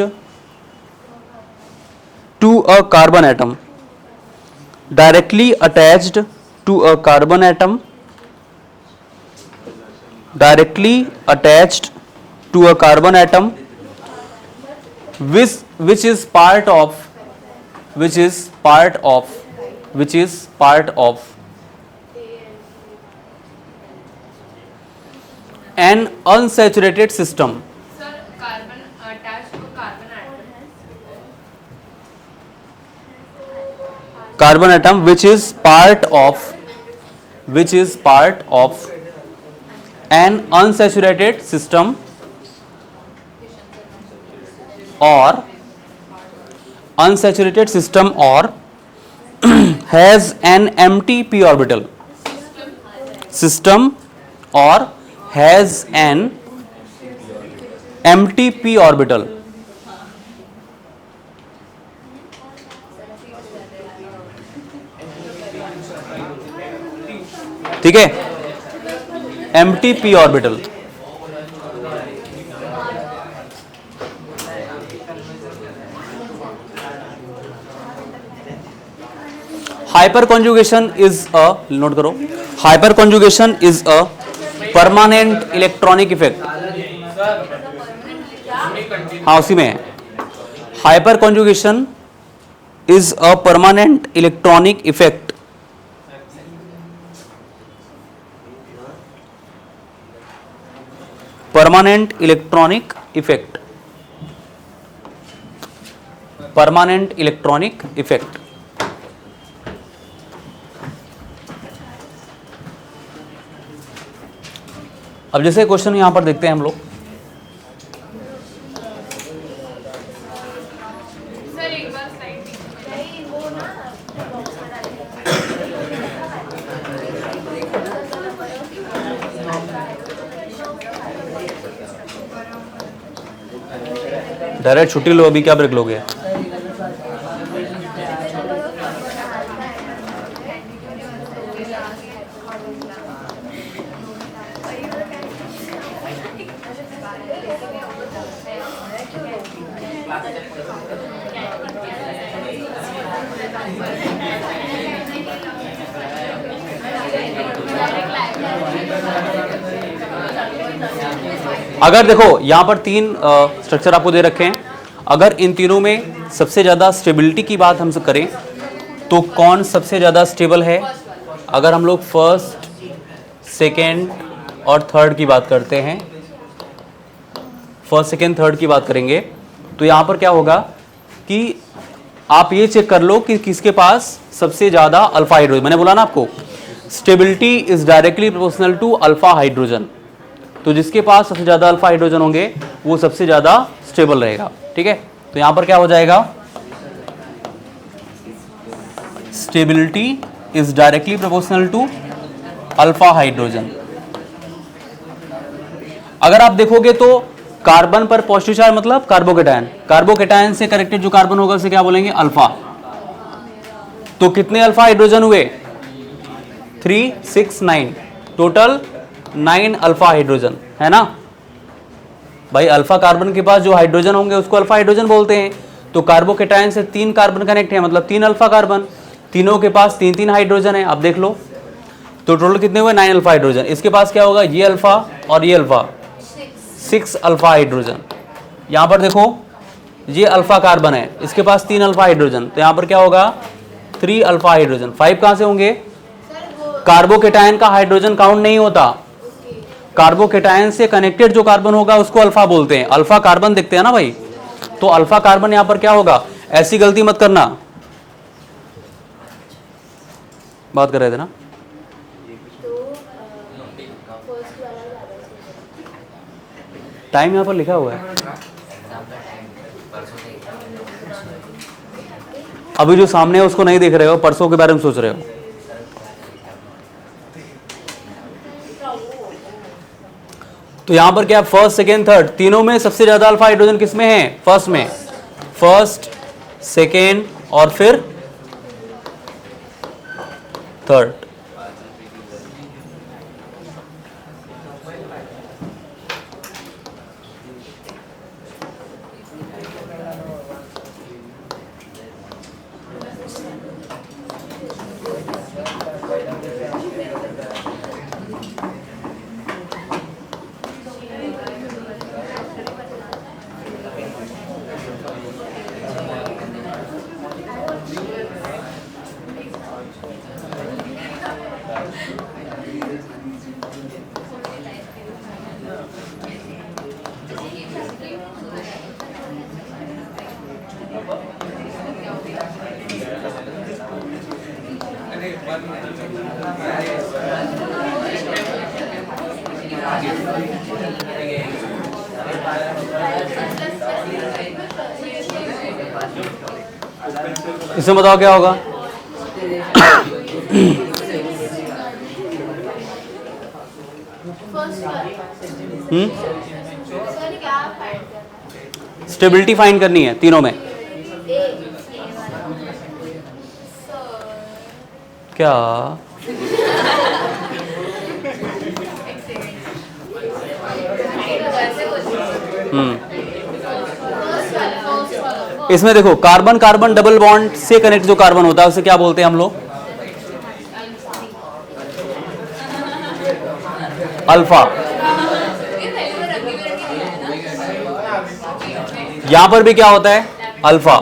to a carbon atom, directly attached to a carbon atom, directly attached to a carbon atom, which is part of, which is part of, which is part of an unsaturated system, sir carbon attach to carbon atom, carbon atom which is part of, which is part of an unsaturated system or unsaturated system or has an empty p orbital, system or has an empty p orbital, ठीक है, empty p orbital। Hyperconjugation is a, note करो, hyperconjugation is a permanent electronic effect, हाँ उसी में है, hyperconjugation is a permanent electronic effect permanent electronic effect, permanent electronic effect. अब जैसे question यहां पर देखते हैं हम लोग, सर एक बार स्लाइड नहीं वो ना डायरेक्ट छुट्टी लो, अभी क्या ब्रेक लोगे? अगर देखो यहां पर तीन स्ट्रक्चर आपको दे रखे हैं, अगर इन तीनों में सबसे ज़्यादा स्टेबिलिटी की बात हम करें तो कौन सबसे ज़्यादा स्टेबल है? अगर हम लोग फर्स्ट, सेकेंड और थर्ड की बात करते हैं, फर्स्ट, सेकेंड, थर्ड की बात करेंगे तो यहाँ पर क्या होगा कि आप ये चेक कर लो कि किसके पास सबसे ज़्यादा अल्फा हाइड्रोजन। मैंने बोला ना आपको, stability is directly proportional to alpha hydrogen, तो जिसके पास सबसे ज़्यादा अल्फा हाइड्रोजन होंगे वो सबसे ज़्यादा स्टेबल रहेगा। ठीक है, तो यहाँ पर क्या हो जाएगा, stability is directly proportional to alpha hydrogen. अगर आप देखोगे तो कार्बन पर पॉजिटिव चार्ज मतलब कार्बोकेटायन, कार्बोकेटायन से कनेक्टेड जो कार्बन होगा उसे क्या बोलेंगे, अल्फा। तो कितने अल्फा हाइड्रोजन हुए, 3, 6, 9, टोटल 9 अल्फा हाइड्रोजन है ना, भाई अल्फा कार्बन के पास जो हाइड्रोजन होंगे उसको अल्फा हाइड्रोजन बोलते हैं। तो कार्बोकेटायन से 3 कार्बन कनेक्ट है, मतलब 3 अल्फा कार्बन, तीनों के पास 3 हाइड्रोजन है। आप देख लो तो टोटल कितने हुए, 9 अल्फा हाइड्रोजन। इसके पास क्या होगा, ये अल्फा और ये अल्फा, 6 अल्फा हाइड्रोजन। यहाँ पर देखो ये अल्फा कार्बन है, इसके पास 3 अल्फा हाइड्रोजन, तो यहाँ पर क्या होगा 3 अल्फा हाइड्रोजन। 5 कहाँ से होंगे, कार्बोकेटायन का हाइड्रोजन काउंट नहीं होता, कार्बोकेटायन से कनेक्टेड जो कार्बन होगा उसको अल्फा बोलते हैं। अल्फा कार्बन देखते हैं ना भाई, तो अल्फा कार्बन यहां पर क्या होगा, ऐसी गलती मत करना। बात कर रहे थे ना, टाइम यहां पर लिखा हुआ है। अभी जो सामने है उसको नहीं देख रहे हो, परसों के बारे में सोच रहे हो। तो यहां पर क्या, फर्स्ट सेकेंड थर्ड तीनों में सबसे ज्यादा अल्फा हाइड्रोजन किसमें है, फर्स्ट में, फर्स्ट सेकेंड और फिर थर्ड। इसमें बताओ क्या होगा, स्टेबिलिटी फाइंड करनी है तीनों में। क्या इसमें देखो कार्बन कार्बन डबल बॉन्ड से कनेक्ट जो कार्बन होता है उसे क्या बोलते हैं हम लोग, अल्फा। यहां पर भी क्या होता है, अल्फा,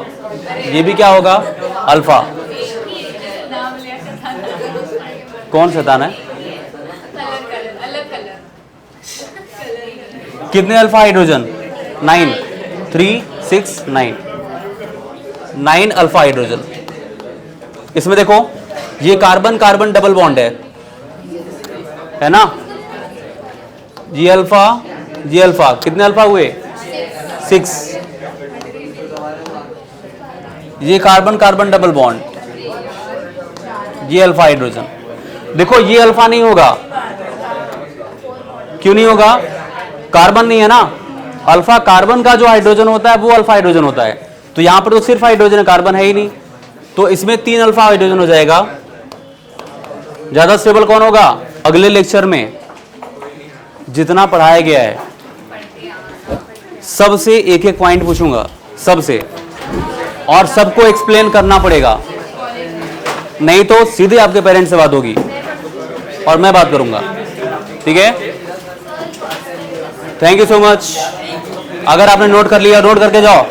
ये भी क्या होगा, अल्फा। कौन शैतान है, कितने अल्फा हाइड्रोजन, 9, 3, 6, 9 अल्फा हाइड्रोजन। इसमें देखो ये कार्बन कार्बन डबल बॉन्ड है ना, जी अल्फा कितने अल्फा हुए, 6। ये कार्बन कार्बन डबल बॉन्ड, ये अल्फा हाइड्रोजन। देखो ये अल्फा नहीं होगा, क्यों नहीं होगा, कार्बन नहीं है ना, अल्फा कार्बन का जो हाइड्रोजन होता है वो अल्फा हाइड्रोजन होता है। तो यहां पर तो सिर्फ हाइड्रोजन है, कार्बन है ही नहीं, तो इसमें 3 अल्फा हाइड्रोजन हो जाएगा। ज्यादा स्टेबल कौन होगा, अगले लेक्चर में जितना पढ़ाया गया है सबसे एक एक पॉइंट पूछूंगा, सबसे, और सबको एक्सप्लेन करना पड़ेगा, नहीं तो सीधे आपके पेरेंट्स से बात होगी और मैं बात करूंगा, ठीक है। Thank you so much. अगर आपने नोट कर लिया, नोट करके जाओ।